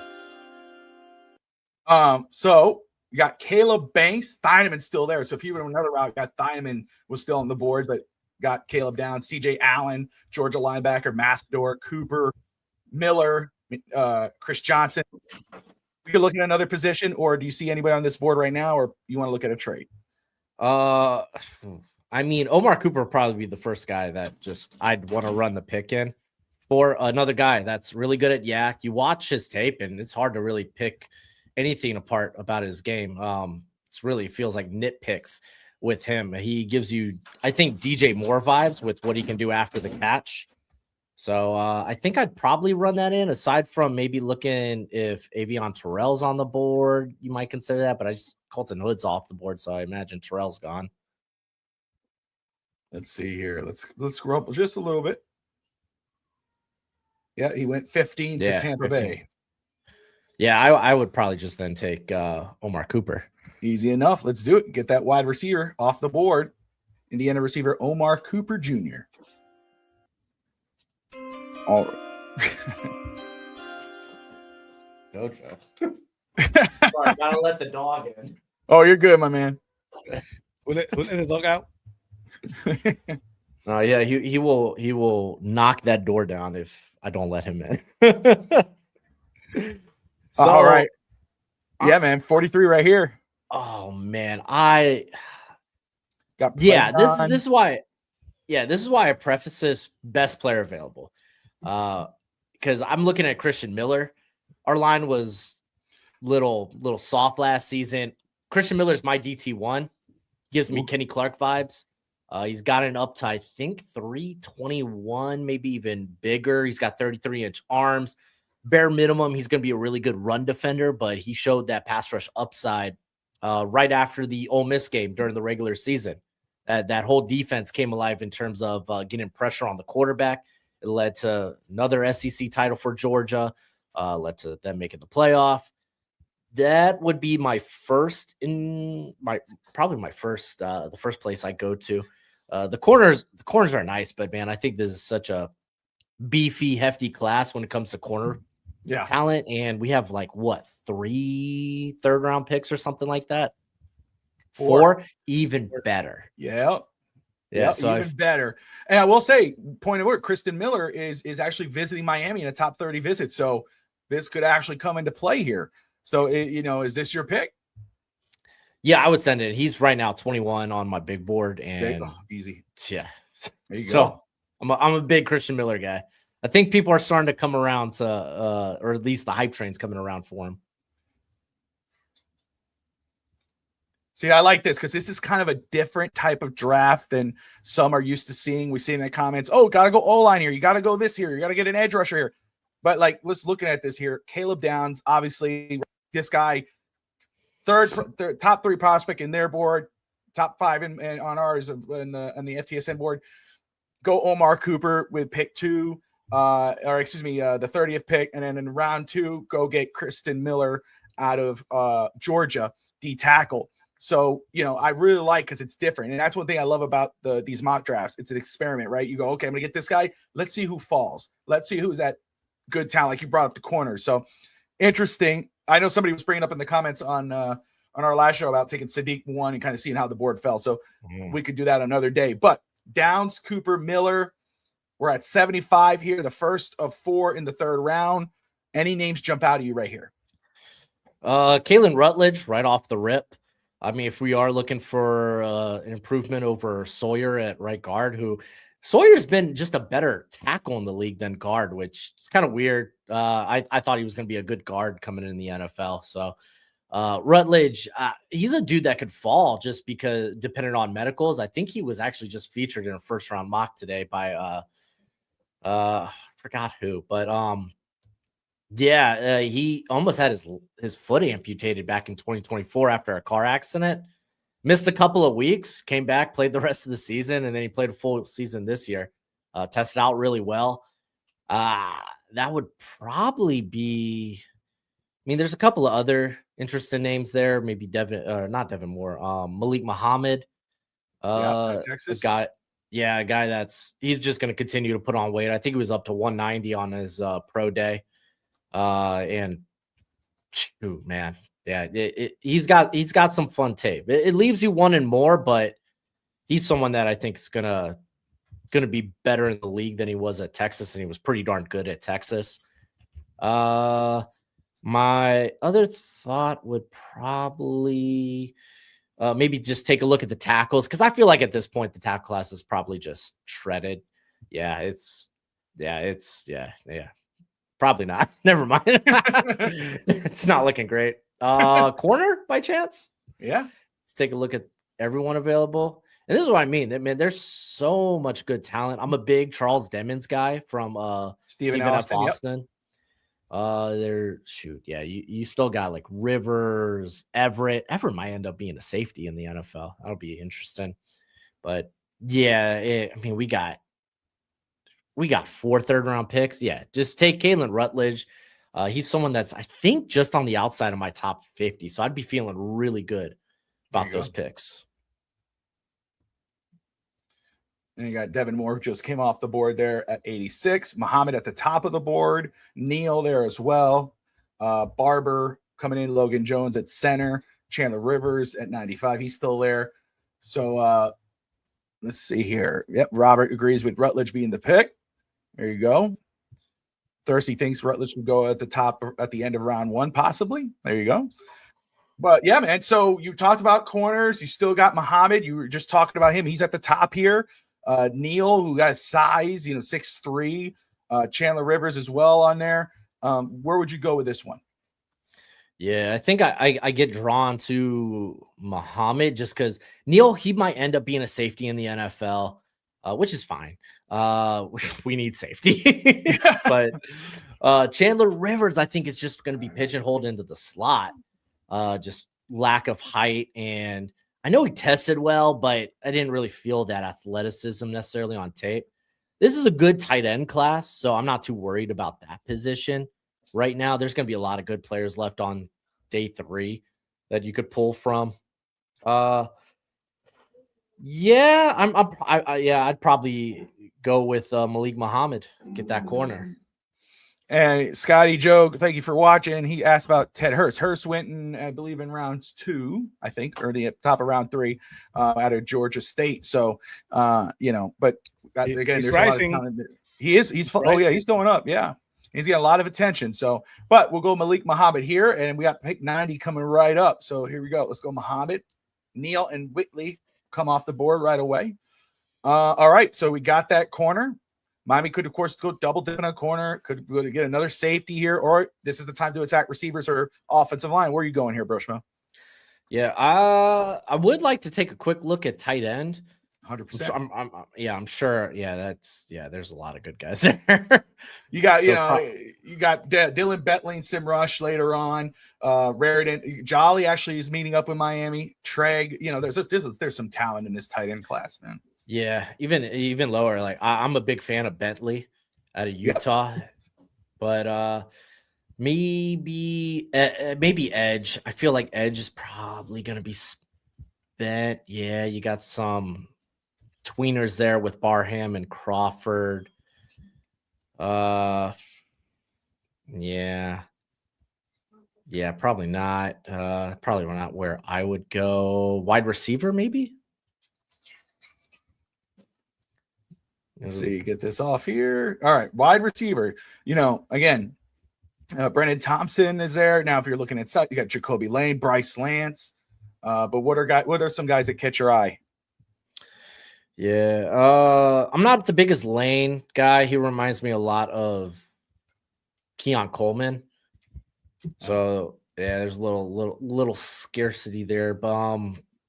go. So you got Caleb Banks. Thieneman's still there. So if you went another route, got Thieneman was still on the board, but got Caleb Downs, CJ Allen, Georgia linebacker, Mascador, Cooper, Miller, Chris Johnson. We could look at another position, or do you see anybody on this board right now, or you want to look at a trade? I mean, Omar Cooper would probably be the first guy that just I'd want to run the pick in for. Another guy that's really good at yak. You watch his tape, and it's hard to really pick anything apart about his game. It's really feels like nitpicks with him. He gives you, I think, DJ Moore vibes with what he can do after the catch. So I think I'd probably run that in, aside from maybe looking if Avion Terrell's on the board. You might consider that, but Colton Hood's off the board, so I imagine Terrell's gone. Let's see here. Let's scroll up just a little bit. Yeah, he went 15 to Tampa 15. Bay. Yeah, I would probably just then take Omar Cooper. Easy enough. Let's do it. Get that wide receiver off the board. Indiana receiver Omar Cooper Jr. All right. Gojo. Sorry, gotta let the dog in. Oh, you're good, my man. Who let the dog out? Oh yeah, he will knock that door down if I don't let him in. All right. Yeah, man. 43 right here. Oh man, Got this is why. Yeah, this is why I preface this best player available. Because I'm looking at Christian Miller. Our line was little soft last season. Christian Miller's my DT1. Gives me Kenny Clark vibes. He's gotten up to, I think, 321, maybe even bigger. He's got 33-inch arms. Bare minimum, he's going to be a really good run defender, but he showed that pass rush upside right after the Ole Miss game during the regular season. That whole defense came alive in terms of getting pressure on the quarterback. It led to another SEC title for Georgia, led to them making the playoff. That would be the first place I go to. The corners are nice, but man, I think this is such a beefy, hefty class when it comes to corner talent. And we have 3 third-round picks or something like that. 4 even better. Yeah. So even better. And I will say, point of order, Kristen Miller is actually visiting Miami in a top 30 visit. So this could actually come into play here. So, is this your pick? Yeah, I would send it. He's right now 21 on my big board. And easy. Yeah. There you go. I'm a big Christian Miller guy. I think people are starting to come around to, or at least the hype train's coming around for him. See, I like this because this is kind of a different type of draft than some are used to seeing. We see in the comments, oh, got to go O-line here. You got to go this here. You got to get an edge rusher here. But let's looking at this here. Caleb Downs, obviously, this guy, third top 3 prospect in their board, top 5 on ours on the FTSN board. Go Omar Cooper with pick 2, the 30th pick, and then in round 2, go get Kristen Miller out of Georgia, D tackle. So, I really like because it's different. And that's one thing I love about these mock drafts. It's an experiment, right? You go, okay, I'm going to get this guy. Let's see who falls. Let's see who's that good talent. Like you brought up the corner. So interesting. I know somebody was bringing up in the comments on our last show about taking Sadiq 1 and kind of seeing how the board fell. So we could do that another day. But Downs, Cooper, Miller, we're at 75 here, the first of 4 in the third round. Any names jump out at you right here? Kalen Rutledge, right off the rip. I mean, if we are looking for an improvement over Sawyer at right guard, who Sawyer's been just a better tackle in the league than guard, which is kind of weird. I thought he was going to be a good guard coming in the NFL. So Rutledge, he's a dude that could fall just because depending on medicals. I think he was actually just featured in a first round mock today by forgot who, but he almost had his foot amputated back in 2024 after a car accident. Missed a couple of weeks, came back, played the rest of the season, and then he played a full season this year. Tested out really well. That would probably be. I mean, there's a couple of other interesting names there. Maybe not Devin Moore. Malik Muhammad. Texas guy. Yeah, a guy he's just going to continue to put on weight. I think he was up to 190 on his pro day. And shoot, man, yeah, he's got some fun tape. It leaves you wanting more, but he's someone that I think is gonna be better in the league than he was at Texas, and he was pretty darn good at Texas. My other thought would probably maybe just take a look at the tackles, because I feel like at this point the tackle class is probably just shredded. Probably not. Never mind. It's not looking great. Corner by chance? Yeah. Let's take a look at everyone available. And this is what I mean. Man, there's so much good talent. I'm a big Charles Demons guy from Stephen F. Austin. Yep. You still got like Rivers, Everett. Everett might end up being a safety in the NFL. That'll be interesting. But yeah, we got 4 third-round picks. Yeah, just take Kalen Rutledge. He's someone that's, I think, just on the outside of my top 50. So I'd be feeling really good about those picks. And you got Devin Moore, just came off the board there at 86. Muhammad at the top of the board. Neal there as well. Barber coming in. Logan Jones at center. Chandler Rivers at 95. He's still there. So let's see here. Yep, Robert agrees with Rutledge being the pick. There you go. Thirsty thinks Rutledge would go at the top at the end of round 1, possibly. There you go. But yeah, man. So you talked about corners. You still got Muhammad. You were just talking about him. He's at the top here. Neal, who got size, 6'3". Chandler Rivers as well on there. Where would you go with this one? Yeah, I think I get drawn to Muhammad just because Neal, he might end up being a safety in the NFL, which is fine. We need safety. But Chandler Rivers, I think, is just going to be pigeonholed into the slot. Just lack of height. And I know he tested well, but I didn't really feel that athleticism necessarily on tape. This is a good tight end class, so I'm not too worried about that position. Right now, there's going to be a lot of good players left on day 3 that you could pull from. I'd probably go with Malik Muhammad, get that corner. And Scotty Joe, thank you for watching. He asked about Ted Hurst. Hurst went in, I believe, in rounds 2, I think, or the top of round 3 out of Georgia State. So, but again, there's rising. A lot of talent. He's going up. Yeah. He's got a lot of attention. So, but we'll go Malik Muhammad here, and we got pick 90 coming right up. So here we go. Let's go Muhammad. Neal and Whitley come off the board right away. All right. So we got that corner. Miami could, of course, go double dip on a corner. Could get another safety here, or this is the time to attack receivers or offensive line. Where are you going here, Broshmo? Yeah, I would like to take a quick look at tight end. 100%. I'm sure. Yeah, there's a lot of good guys there. You got, you got Dylan Bentley and Sim Rush later on. Raritan Jolly actually is meeting up with Miami. Treg, there's some talent in this tight end class, man. Yeah, even lower. Like I'm a big fan of Bentley out of Utah, but maybe edge. I feel like edge is probably going to be bent. Yeah, you got some tweeners there with Barham and Crawford. Yeah. Yeah, probably not. Probably not where I would go. Wide receiver, maybe? Let's see, get this off here. All right, wide receiver. Again, Brennan Thompson is there. Now, if you're looking at you got Jacoby Lane, Bryce Lance. But what are some guys that catch your eye? Yeah, I'm not the biggest Lane guy. He reminds me a lot of Keon Coleman. So yeah, there's a little scarcity there. But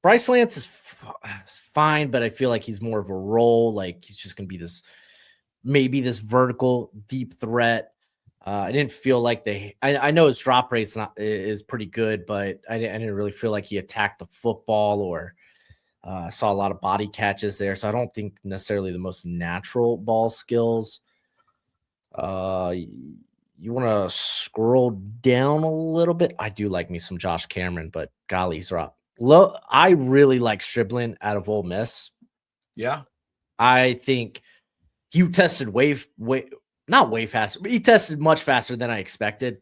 Bryce Lance is fine, but I feel like he's more of a role. Like he's just gonna be this vertical deep threat. I didn't feel like I know his drop rate's is pretty good, but I didn't really feel like he attacked the football or saw a lot of body catches there. So I don't think necessarily the most natural ball skills. You want to scroll down a little bit. I do like me some Josh Cameron, but golly, he's rough. I really like Shiblin out of Ole Miss. Yeah. I think he tested not way faster, but he tested much faster than I expected.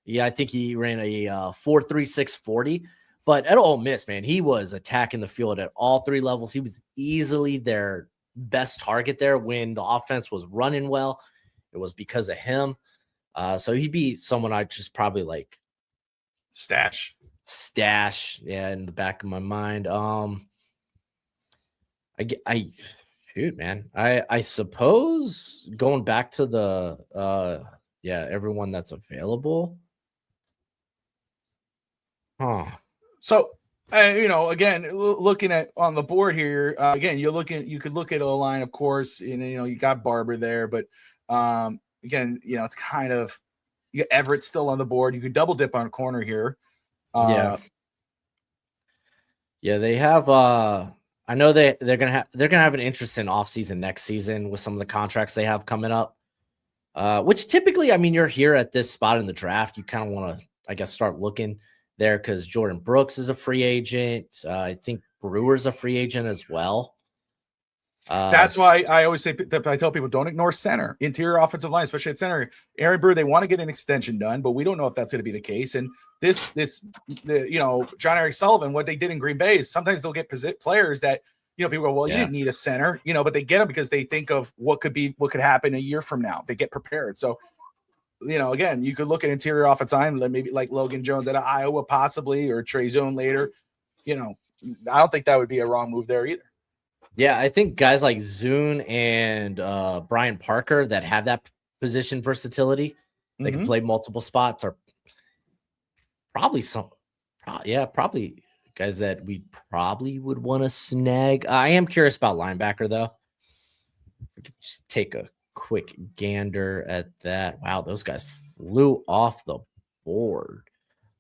Yeah, I think he ran a 4.36 40. But at Ole Miss, man, he was attacking the field at all three levels. He was easily their best target there when the offense was running well. It was because of him. So he'd be someone I'd just probably like stash. Yeah, in the back of my mind. Shoot, man. I suppose going back to the everyone that's available. Huh. So, again, looking at on the board here, again, you could look at O-line, of course, and you got Barber there, but again, it's kind of you got Everett still on the board. You could double dip on a corner here. Yeah, they have I know they're gonna have an interesting offseason next season with some of the contracts they have coming up. Which typically, I mean, you're here at this spot in the draft, you kind of want to, I guess, start looking there because Jordan Brooks is a free agent. I think Brewer's a free agent as well. That's why I always say that I tell people don't ignore center, interior offensive line, especially at center. Aaron Brewer, they want to get an extension done, but we don't know if that's going to be the case. And John Eric Sullivan, what they did in Green Bay is sometimes they'll get players that people go, well, you didn't need a center, but they get them because they think of what could happen a year from now. They get prepared. So, again, you could look at interior offensive line, maybe like Logan Jones at Iowa, possibly, or Trey Zone later. I don't think that would be a wrong move there either. Yeah, I think guys like Zune and Brian Parker that have that position versatility, they can play multiple spots, are probably probably guys that we probably would want to snag. I am curious about linebacker, though. We could just take a quick gander at that. Wow, those guys flew off the board.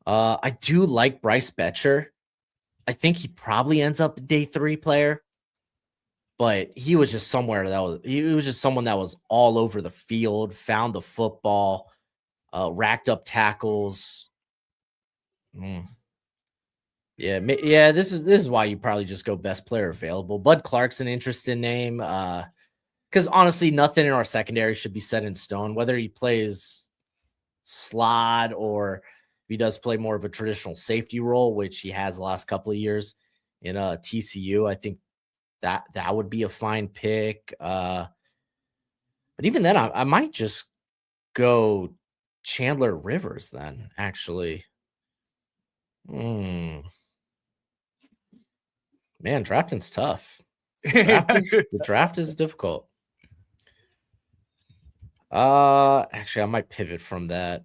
I do like Bryce Betcher. I think he probably ends up a day 3 player. But he was just someone that was all over the field, found the football, racked up tackles. Yeah. This is why you probably just go best player available. Bud Clark's an interesting name because honestly, nothing in our secondary should be set in stone. Whether he plays slot or if he does play more of a traditional safety role, which he has the last couple of years in TCU, I think that would be a fine pick. But even then, I might just go Chandler Rivers then, actually. Man, drafting's tough. The draft is difficult. Actually, I might pivot from that.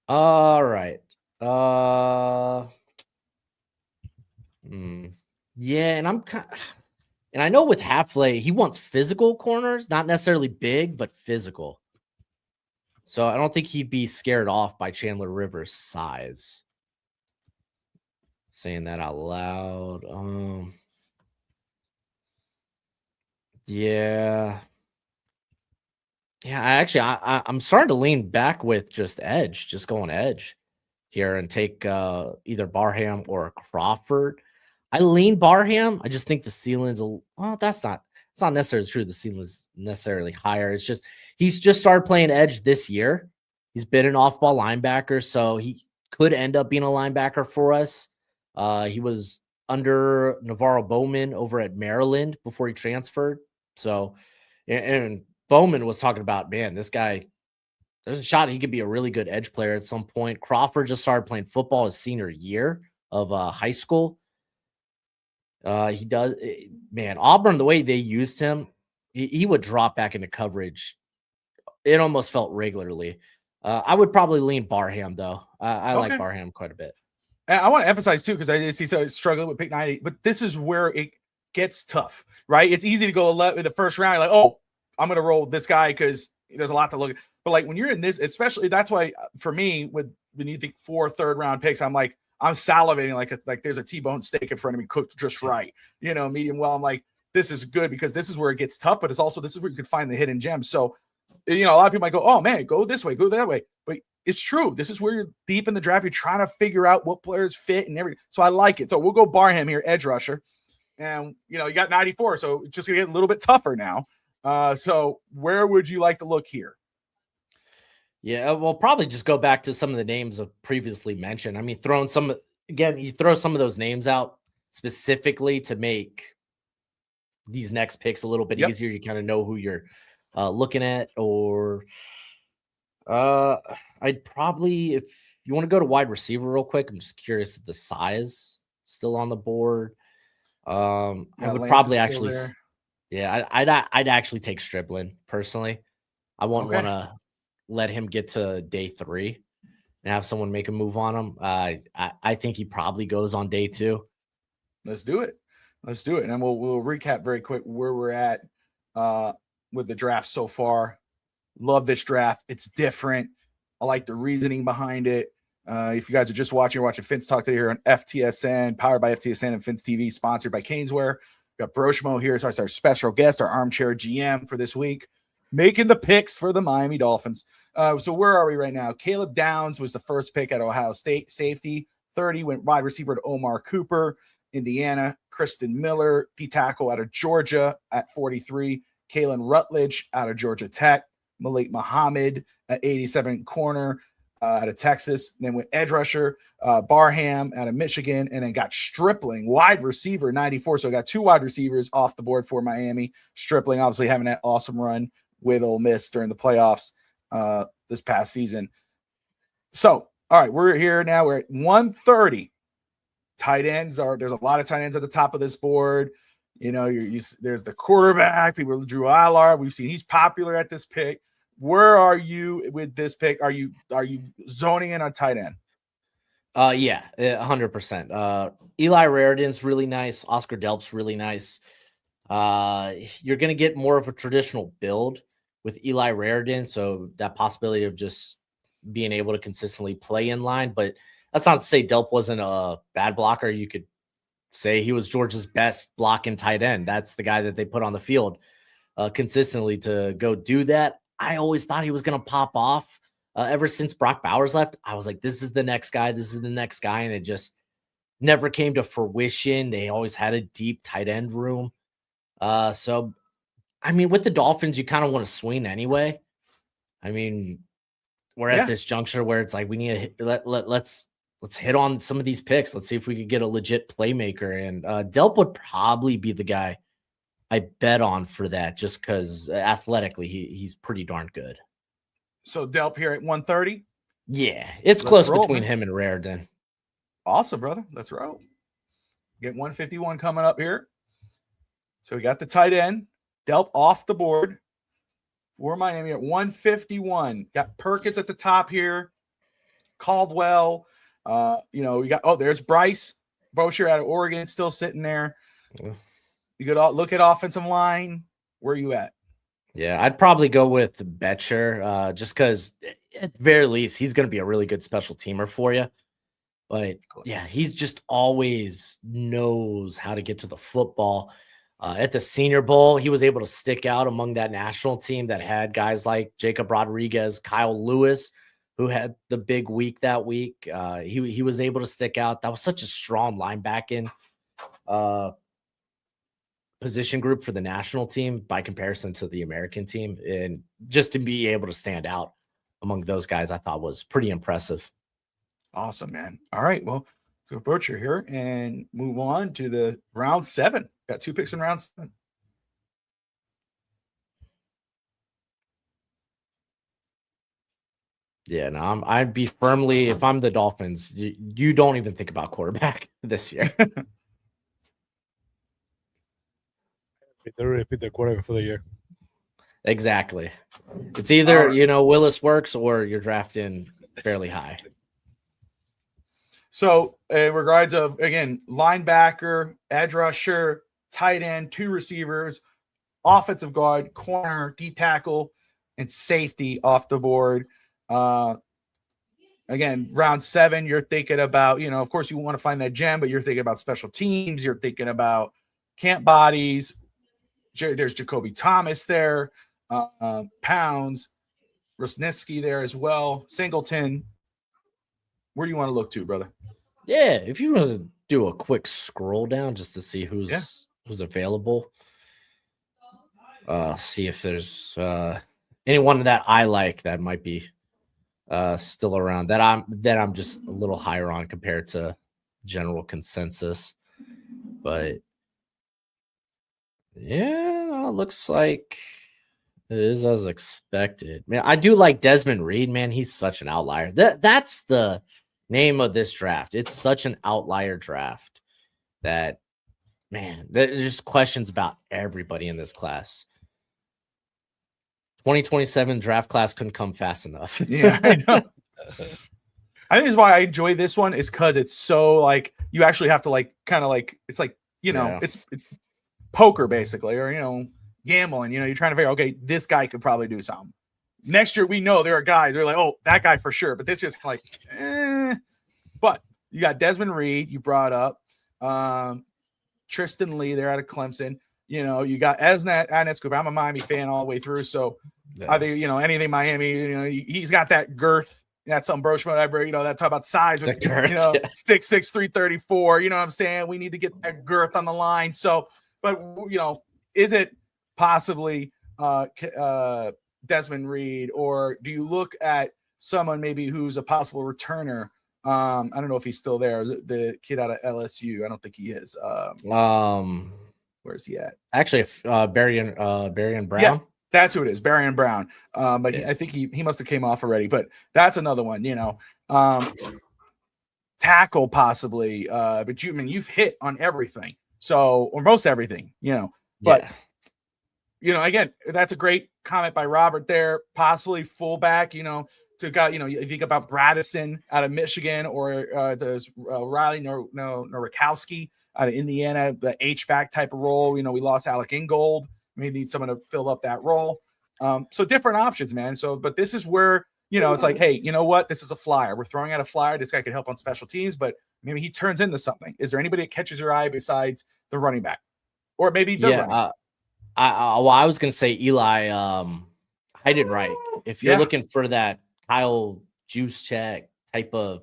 All right. Yeah, and I know with Hafley, he wants physical corners, not necessarily big, but physical. So I don't think he'd be scared off by Chandler Rivers' size. Saying that out loud. Yeah. I'm starting to lean back with just going edge here and take either Barham or Crawford. I lean Barham. I just think the ceiling's it's not necessarily true. The ceiling's necessarily higher. It's just he's just started playing edge this year. He's been an off-ball linebacker, so he could end up being a linebacker for us. He was under Navarro Bowman over at Maryland before he transferred. So, and Bowman was talking about, man, this guy, there's a shot he could be a really good edge player at some point. Crawford just started playing football his senior year of high school. He does, man, Auburn, the way they used him, he would drop back into coverage. It almost felt regularly. I would probably lean Barham, though. I like Barham quite a bit. And I want to emphasize, too, because I did see so struggling with pick 90, but this is where it gets tough, right? It's easy to go in the first round, like, oh, I'm going to roll this guy because there's a lot to look at. But, like, when you're in this, especially, that's why, for me, when you think 4 third-round picks, I'm like, I'm salivating like there's a T-bone steak in front of me cooked just right, medium well. I'm like, this is good because this is where it gets tough, but it's also this is where you can find the hidden gems. So, a lot of people might go, oh, man, go this way, go that way. But it's true. This is where you're deep in the draft. You're trying to figure out what players fit and everything. So I like it. So we'll go Barham here, edge rusher. And, you got 94, so it's just going to get a little bit tougher now. So where would you like to look here? Yeah, we'll probably just go back to some of the names I've previously mentioned. I mean, you throw some of those names out specifically to make these next picks a little bit easier. You kind of know who you're looking at, or I'd probably, if you want to go to wide receiver real quick, I'm just curious if the size still on the board. I would probably actually, I'd actually take Striblin personally. I won't want to let him get to day 3 and have someone make a move on him. I think he probably goes on day 2. Let's do it. And then we'll recap very quick where we're at with the draft so far. Love this draft. It's different. I like the reasoning behind it. If you guys are just watching Finns Talk today here on FTSN, powered by FTSN and Finns TV, sponsored by Caneswear. Got Broshmo here as our special guest, our armchair GM for this week, making the picks for the Miami Dolphins. So where are we right now? Caleb Downs was the first pick at Ohio State, safety. 30 went wide receiver to Omar Cooper. Indiana, Kristen Miller, D tackle out of Georgia at 43. Kalen Rutledge out of Georgia Tech. Malik Muhammad at 87 corner out of Texas. And then with edge rusher, Barham out of Michigan, and then got Stripling, wide receiver, 94. So I got 2 wide receivers off the board for Miami. Stripling obviously having that awesome run with Ole Miss during the playoffs this past season. So, all right, we're here now. We're at 130. Tight ends there's a lot of tight ends at the top of this board. There's the quarterback. People, Drew Allard. We've seen he's popular at this pick. Where are you with this pick? Are you zoning in on tight end? Yeah, 100%. Eli Raridan's really nice. Oscar Delp's really nice. You're going to get more of a traditional build with Eli Raridan, so that possibility of just being able to consistently play in line. But that's not to say Delp wasn't a bad blocker. You could say he was Georgia's best blocking tight end. That's the guy that they put on the field consistently to go do that. I always thought he was going to pop off. Ever since Brock Bowers left, I was like, this is the next guy. This is the next guy. And it just never came to fruition. They always had a deep tight end room. So, I mean, with the Dolphins, you kind of want to swing anyway. I mean, we're at this juncture where it's like we need to let's hit on some of these picks. Let's see if we could get a legit playmaker. And Delp would probably be the guy I bet on for that, just because athletically he's pretty darn good. So Delp here at 130. Yeah, it's close between him and Raridan. Awesome, brother. Let's roll. Get 151 coming up here. So we got the tight end. Delp off the board for Miami at 151. Got Perkins at the top here. Caldwell. We got, there's Bryce Bosher out of Oregon still sitting there. Yeah. You could look at offensive line. Where are you at? Yeah, I'd probably go with Betcher, just because at the very least he's going to be a really good special teamer for you. But yeah, he's just always knows how to get to the football. At the Senior Bowl, he was able to stick out among that national team that had guys like Jacob Rodriguez, Kyle Lewis, who had the big week that week. He was able to stick out. That was such a strong linebacking position group for the national team by comparison to the American team. And just to be able to stand out among those guys, I thought was pretty impressive. Awesome, man. All right. Well, let's go butcher here and move on to the round 7. Got 2 picks in round 7. Yeah, no, I'd be firmly, if I'm the Dolphins, you don't even think about quarterback this year. They repeat their quarterback for the year. Exactly. It's either, Willis works or you're drafting fairly high. So, in regards of, again, linebacker, edge rusher, tight end, 2 receivers, offensive guard, corner, D tackle, and safety off the board. Again, round 7, you're thinking about, of course you want to find that gem, but you're thinking about special teams. You're thinking about camp bodies. There's Jacoby Thomas there, Pounds, Rusnitsky there as well, Singleton. Where do you want to look to, brother? Yeah, if you want to do a quick scroll down just to see who's available, see if there's anyone that I like that might be still around that I'm just a little higher on compared to general consensus. But yeah, no, it looks like it is as expected. Man, I do like Desmond Reed, man. He's such an outlier. That's the name of this draft. It's such an outlier draft that, man, there's just questions about everybody in this class. 2027 draft class couldn't come fast enough. Yeah, I know. I think that's why I enjoy this one, is because it's so like you actually have to like kind of like it's like it's poker basically, or gambling. You're trying to figure, okay, this guy could probably do something. Next year we know there are guys they're like, oh, that guy for sure. But this year's like, But you got Desmond Reed, you brought up Tristan Lee there out of Clemson. You got Ernest Cooper. I'm a Miami fan all the way through, so I think anything Miami. He's got that girth. That's some Broshmo. That talk about size with 6'6", 334. You know what I'm saying? We need to get that girth on the line. So, but is it possibly Desmond Reed, or do you look at someone maybe who's a possible returner? I don't know if he's still there. The kid out of LSU. I don't think he is. Where's he at? Actually, Barry and Brown. Yeah, that's who it is, Barry and Brown. But I think he must have came off already. But that's another one. Tackle possibly. But you've hit on everything. So, or most everything. But again, that's a great comment by Robert there. Possibly fullback. To got if you think about Bradison out of Michigan, or there's Riley Norakowski out of Indiana, the H-back type of role. We lost Alec Ingold. We need someone to fill up that role. So different options, man. So, but this is where, it's like, hey, you know what? This is a flyer. We're throwing out a flyer. This guy could help on special teams, but maybe he turns into something. Is there anybody that catches your eye besides the running back? Or maybe the running back? I was going to say Eli Heidenreich. If you're looking for that Kyle Juszczyk type of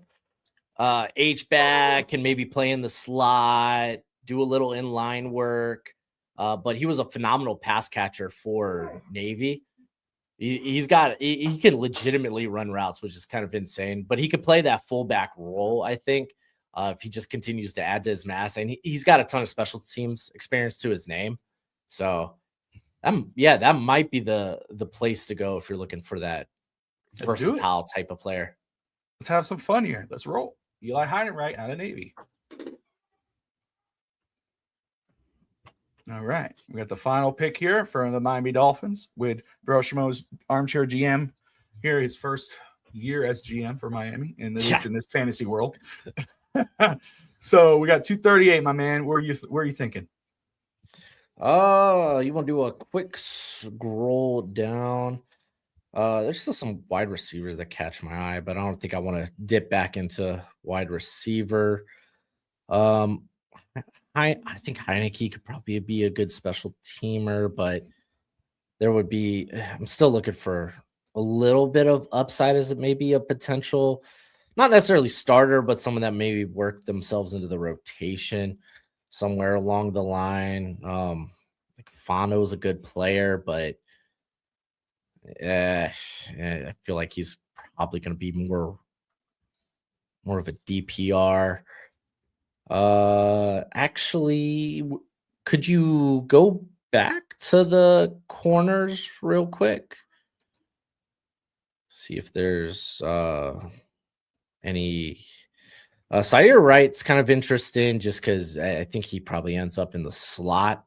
H-back, can maybe play in the slot, do a little inline work. But he was a phenomenal pass catcher for Navy. He can legitimately run routes, which is kind of insane. But he could play that fullback role, I think, if he just continues to add to his mass. And he's got a ton of special teams experience to his name. So, that might be the place to go if you're looking for that versatile type of player. Let's have some fun here. Let's roll. Eli Heidenreich out of Navy. All right. We got the final pick here for the Miami Dolphins with Broshmo's armchair GM here, his first year as GM for Miami in this fantasy world. So we got 238, my man. Where are you thinking? You want to do a quick scroll down? There's still some wide receivers that catch my eye, but I don't think I want to dip back into wide receiver. I think Heineke could probably be a good special teamer, but I'm still looking for a little bit of upside as it may be a potential, not necessarily starter, but someone that maybe work themselves into the rotation somewhere along the line. Like Fano's a good player, but I feel like he's probably going to be more of a DPR. Actually, could you go back to the corners real quick? See if there's any. Sire Wright's kind of interesting just because I think he probably ends up in the slot,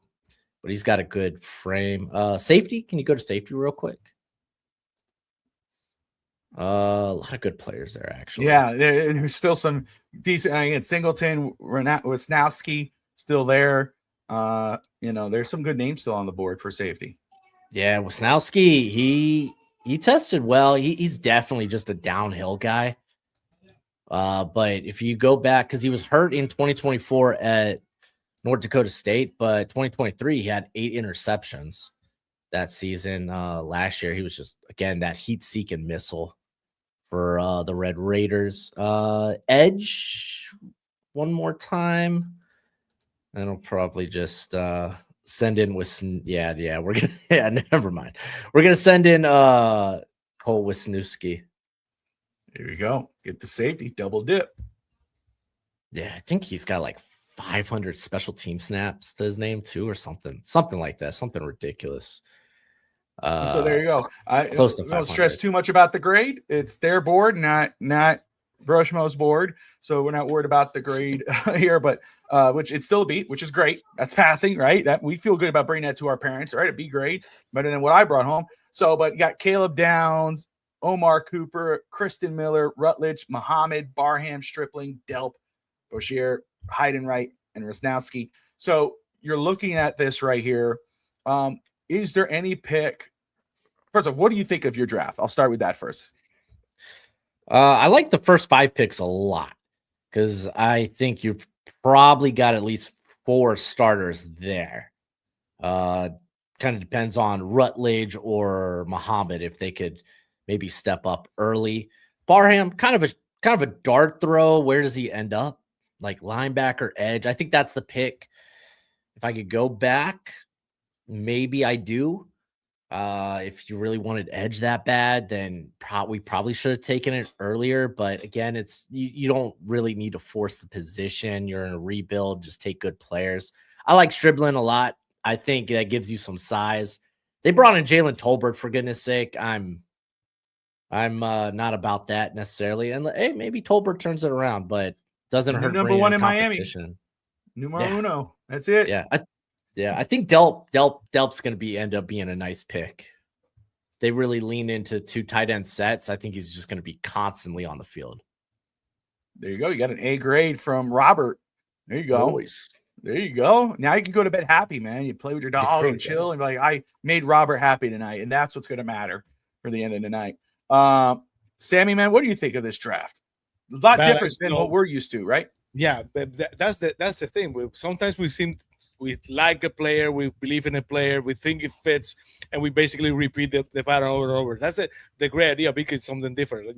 but he's got a good frame. Safety, can you go to safety real quick? A lot of good players there, actually. Yeah, there's still some decent. Again, Singleton, Wisnowski still there. There's some good names still on the board for safety. Yeah, Wisnowski, he tested well. He's definitely just a downhill guy. But if you go back, because he was hurt in 2024 at North Dakota State, but 2023 he had 8 interceptions that season. Last year he was just again that heat-seeking missile for the Red Raiders. Edge one more time, and I'll probably just send in with we're gonna never mind. We're gonna send in Cole Wisniewski. There you go. Get the safety, double dip. Yeah, I think he's got like 500 special team snaps to his name too, or something like that, something ridiculous. So there you go. I close to don't stress too much about the grade. It's their board, not Broshmo's board. So we're not worried about the grade here, but which it's still a beat, which is great. That's passing, right? That we feel good about bringing that to our parents, right? A B grade, better than what I brought home. So, but you got Caleb Downs, Omar Cooper, Kristen Miller, Rutledge, Muhammad, Barham, Stripling, Delp, Boshier, Heidenreich, and Wisnowski. So you're looking at this right here. Is there any pick? First of all, what do you think of your draft? I'll start with that first. I like the first 5 picks a lot because I think you've probably got at least 4 starters there. Kind of depends on Rutledge or Muhammad if they could maybe step up early. Barham, kind of a dart throw. Where does he end up? Like linebacker, edge. I think that's the pick. If I could go back, maybe I do. If you really wanted edge that bad, then we probably should have taken it earlier. But again, it's you don't really need to force the position. You're in a rebuild. Just take good players. I like Stribling a lot. I think that gives you some size. They brought in Jalen Tolbert, for goodness sake. I'm not about that necessarily. And hey, maybe Tolbert turns it around, but doesn't hurt. Number one in Miami. Numero uno. That's it. Yeah. I think Delp's going to end up being a nice pick. They really lean into 2 tight end sets. I think he's just going to be constantly on the field. There you go. You got an A grade from Robert. There you go. Always. There you go. Now you can go to bed happy, man. You play with your dog and chill and be like, I made Robert happy tonight. And that's what's going to matter for the end of the night. Sammy, man, what do you think of this draft? A lot different than what we're used to, right? Yeah, but that's the thing. Sometimes we like a player, we believe in a player, we think it fits, and we basically repeat the pattern over and over. That's the great idea because it's something different,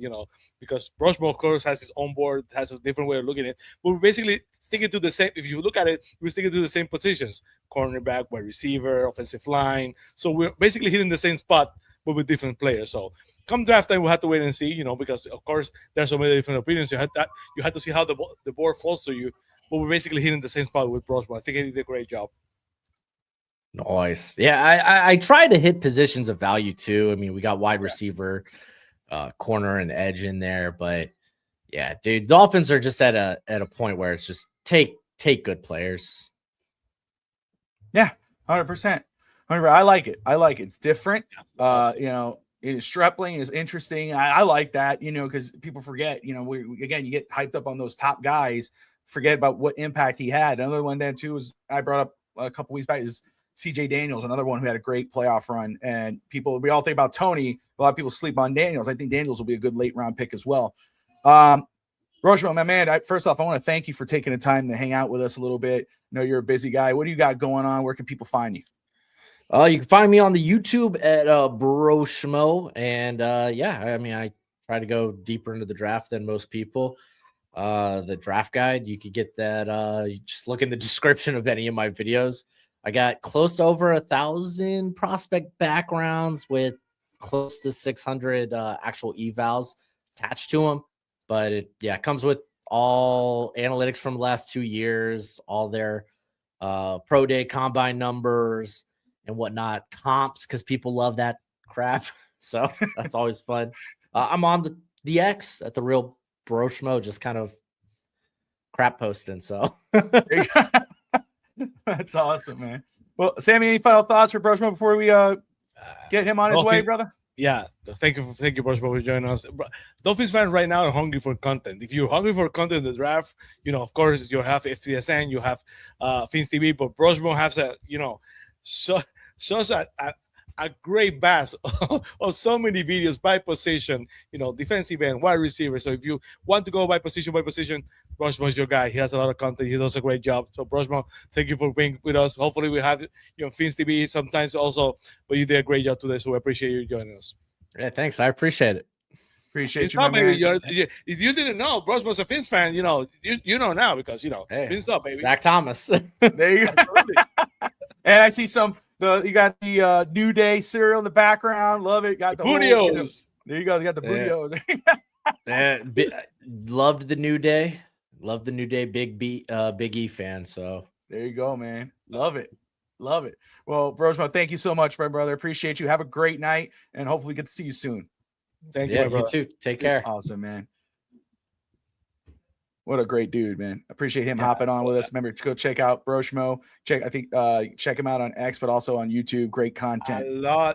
because Broshmo, of course, has his own board, has a different way of looking at it. But we're basically sticking to the same. If you look at it, we're sticking to the same positions: cornerback, wide receiver, offensive line. So we're basically hitting the same spot, but with different players. So come draft time, we'll have to wait and see, because of course there's so many different opinions. You had to see how the board falls to you, but we're basically hitting the same spot with Broshmo. I think he did a great job. Nice. Yeah, I try to hit positions of value too. I mean, we got wide receiver, corner, and edge in there, but yeah, dude, Dolphins are just at a point where it's just take good players. Yeah, 100%. I like it. It's different. Stripling is interesting. I like that, because people forget, you get hyped up on those top guys, forget about what impact he had. Another one then too is I brought up a couple weeks back is CJ Daniels, another one who had a great playoff run. And we all think about Tony. A lot of people sleep on Daniels. I think Daniels will be a good late round pick as well. Broshmo, my man, first off, I want to thank you for taking the time to hang out with us a little bit. I know you're a busy guy. What do you got going on? Where can people find you? You can find me on the YouTube at Broshmo, and yeah, I mean, I try to go deeper into the draft than most people. The draft guide, you could get that. You just look in the description of any of my videos. I got close to over 1,000 prospect backgrounds with close to 600 actual evals attached to them. But it comes with all analytics from the last 2 years, all their pro day combine numbers and whatnot, comps, because people love that crap. So that's always fun. I'm on the X at the real Broshmo, just kind of crap posting. So That's awesome, man. Well, Sammy, any final thoughts for Broshmo before we get him on his way, brother? Yeah, thank you, Broshmo, for joining us. Dolphins fans right now are hungry for content. If you're hungry for content in the draft, of course you have FTSN, you have Fins TV, but Broshmo has such a great bass of so many videos by position, defensive end, wide receiver. So if you want to go by position, Broshmo is your guy. He has a lot of content. He does a great job. So Broshmo, thank you for being with us. Hopefully we have Fins TV sometimes also, but you did a great job today. So we appreciate you joining us. Yeah, thanks. I appreciate it. Appreciate you, baby. If you didn't know, Broshmo's a Fins fan, you know now because hey, Fins up, baby. Zach Thomas. There you go. And I see you got the New Day cereal in the background. Love it. Got the Bootios. There you go. You got the Bootios. Loved the New Day. Love the New Day. Big E fan. So there you go, man. Love it. Well, Broshmo, thank you so much, my brother. Appreciate you. Have a great night, and hopefully get to see you soon. Thank you, my brother. You too. Take care. Awesome, man. What a great dude, man. Appreciate him hopping on with us. Remember to go check out Broshmo. Check him out on X, but also on YouTube. Great content.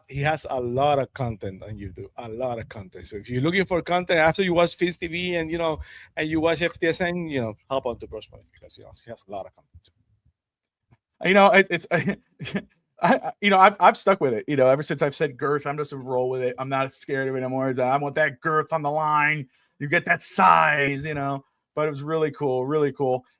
He has a lot of content on YouTube. A lot of content. So if you're looking for content after you watch Fins TV and you watch FTSN, hop on to Broshmo because he has a lot of content. I've stuck with it. Ever since I've said girth, I'm just a roll with it. I'm not scared of it anymore. I want that girth on the line. You get that size, But it was really cool,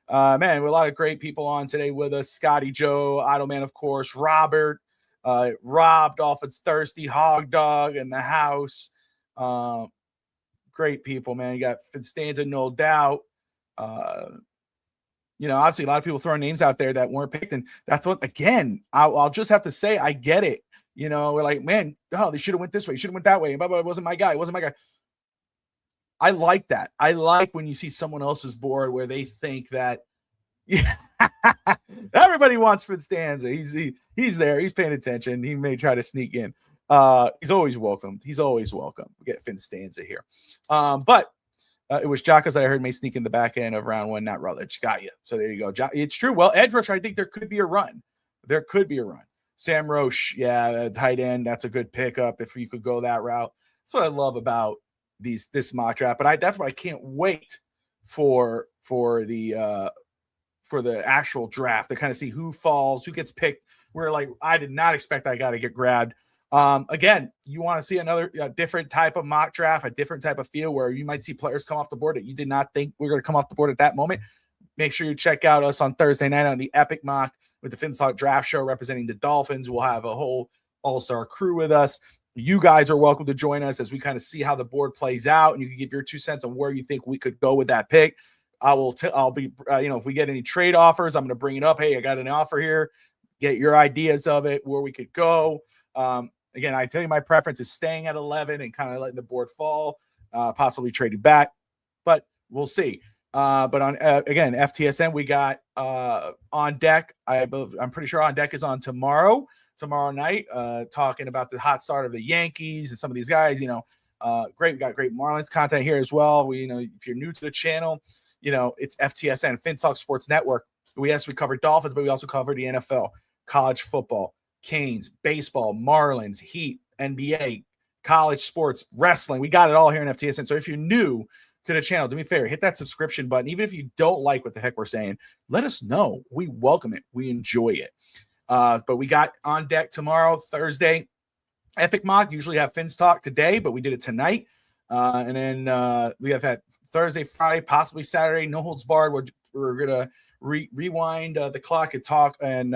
man. A lot of great people on today with us. Scotty Joe, Idleman, of course, Robert, Rob, Dolphins Thirsty, Hog Dog in the house. Great people, man. You got Finstanza, no doubt. Obviously a lot of people throwing names out there that weren't picked. And that's what, again, I'll just have to say, I get it. We're like, man, they should have went this way. Should have went that way. And blah, blah, it wasn't my guy. I like that. I like when you see someone else's board where they think that everybody wants Finstanza. He's there. He's paying attention. He may try to sneak in. He's always welcomed. We get Finstanza here. But it was Jockas that I heard may sneak in the back end of round one, not Rutledge. Got you. So there you go. It's true. Well, edge rush, I think there could be a run. Sam Roche, tight end. That's a good pickup if you could go that route. That's what I love about this mock draft, but that's why I can't wait for the actual draft to kind of see who falls, who gets picked. Where I did not expect I got to get grabbed. Again, you want to see another different type of mock draft, a different type of feel where you might see players come off the board that you did not think were going to come off the board at that moment. Make sure you check out us on Thursday night on the Epic Mock with the FinStock Draft Show representing the Dolphins. We'll have a whole all-star crew with us. You guys are welcome to join us as we kind of see how the board plays out, and you can give your 2 cents on where you think we could go with that pick. I'll be, if we get any trade offers, I'm going to bring it up. Hey, I got an offer here. Get your ideas of it, where we could go. Again, I tell you, my preference is staying at 11 and kind of letting the board fall, possibly trading back, but we'll see. But on again, FTSN, we got on deck. I'm pretty sure on deck is on tomorrow night, talking about the hot start of the Yankees and some of these guys. Great. We got great Marlins content here as well. If you're new to the channel, it's FTSN, FinStock Sports Network. We cover Dolphins, but we also cover the NFL, college football, Canes, baseball, Marlins, Heat, NBA, college sports, wrestling. We got it all here in FTSN. So if you're new to the channel, do me a favor, hit that subscription button. Even if you don't like what the heck we're saying, let us know. We welcome it. We enjoy it. But we got on deck tomorrow, Thursday, Epic Mock. Usually have FinStock today, but we did it tonight. And then we have had Thursday, Friday, possibly Saturday, no holds barred. We're going to rewind the clock and talk and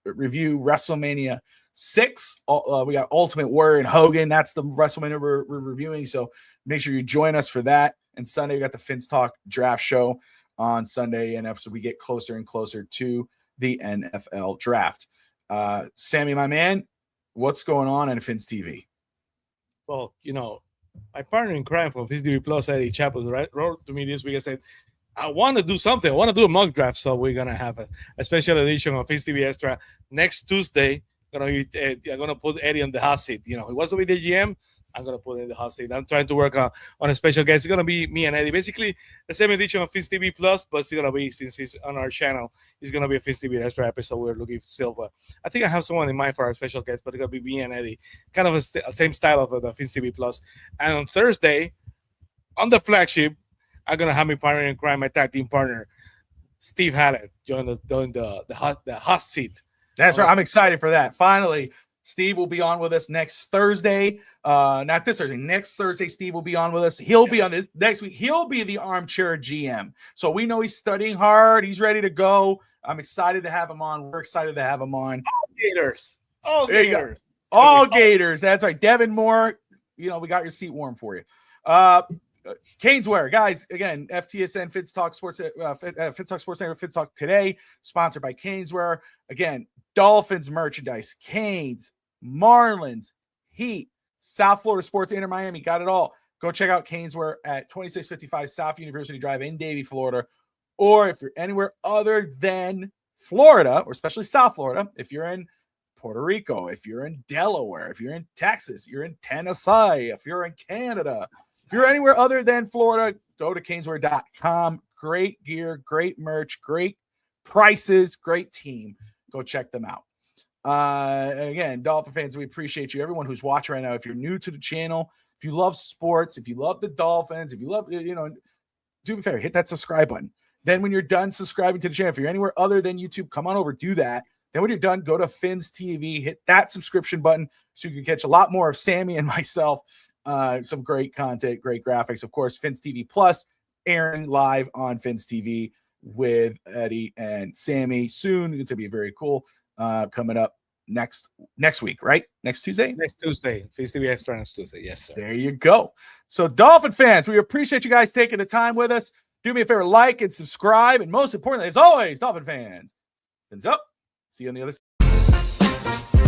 review WrestleMania 6. We got Ultimate Warrior and Hogan. That's the WrestleMania we're reviewing. So make sure you join us for that. And Sunday, we got the Fins Talk Draft Show on Sunday. And so we get closer and closer to the NFL Draft. Sammy, my man, what's going on Fins TV? Well, my partner in crime from Fins TV Plus, Eddie Chappell, wrote to me this week and said, I want to do something. I want to do a mock draft. So we're going to have a special edition of Fins TV Extra next Tuesday. I'm going to put Eddie on the hot seat. He wants to be the GM. I'm going to put in the hot seat. I'm trying to work on a special guest. It's going to be me and Eddie. Basically, the same edition of Fins TV Plus, but it's going to be, since he's on our channel, it's going to be a Fins TV Extra episode. We're looking for Silva. I think I have someone in mind for our special guest, but it's going to be me and Eddie. Kind of a same style of the Fins TV Plus. And on Thursday, on the flagship, I'm going to have my partner in crime, my tag team partner, Steve Hallett, join the hot seat. That's right. I'm excited for that. Finally, Steve will be on with us next Thursday. Not this Thursday. Next Thursday, Steve will be on with us. He'll be on this next week. He'll be the armchair GM. So we know he's studying hard. He's ready to go. I'm excited to have him on. We're excited to have him on. All Gators. All Gators. That's right. Devin Moore, we got your seat warm for you. Caneswear, guys, again, FTSN Fins Talk Sports, Fins Talk Sports Center, Fins Talk Today, sponsored by Caneswear. Again, Dolphins merchandise, Canes, Marlins, Heat, South Florida Sports, Inter Miami, got it all. Go check out Caneswear at 2655 South University Drive in Davie, Florida. Or if you're anywhere other than Florida, or especially South Florida, if you're in Puerto Rico, if you're in Delaware, if you're in Texas, you're in Tennessee, if you're in Canada, if you're anywhere other than Florida, go to caneswear.com. Great gear, great merch, great prices, great team. Go check them out. Again, Dolphin fans, we appreciate you. Everyone who's watching right now, if you're new to the channel, if you love sports, if you love the Dolphins, if you love, do me a favor, hit that subscribe button. Then when you're done subscribing to the channel, if you're anywhere other than YouTube, come on over, do that. Then when you're done, go to Fins TV, hit that subscription button so you can catch a lot more of Sammy and myself. Some great content, great graphics. Of course, Fins TV Plus, airing live on Fins TV with Eddie and Sammy soon. It's going to be very cool. Coming up next week, right? Next Tuesday? Next Tuesday. Fins TV Extra next Tuesday. Yes, sir. There you go. So, Dolphin fans, we appreciate you guys taking the time with us. Do me a favor, like and subscribe. And most importantly, as always, Dolphin fans, fins up. See you on the other side.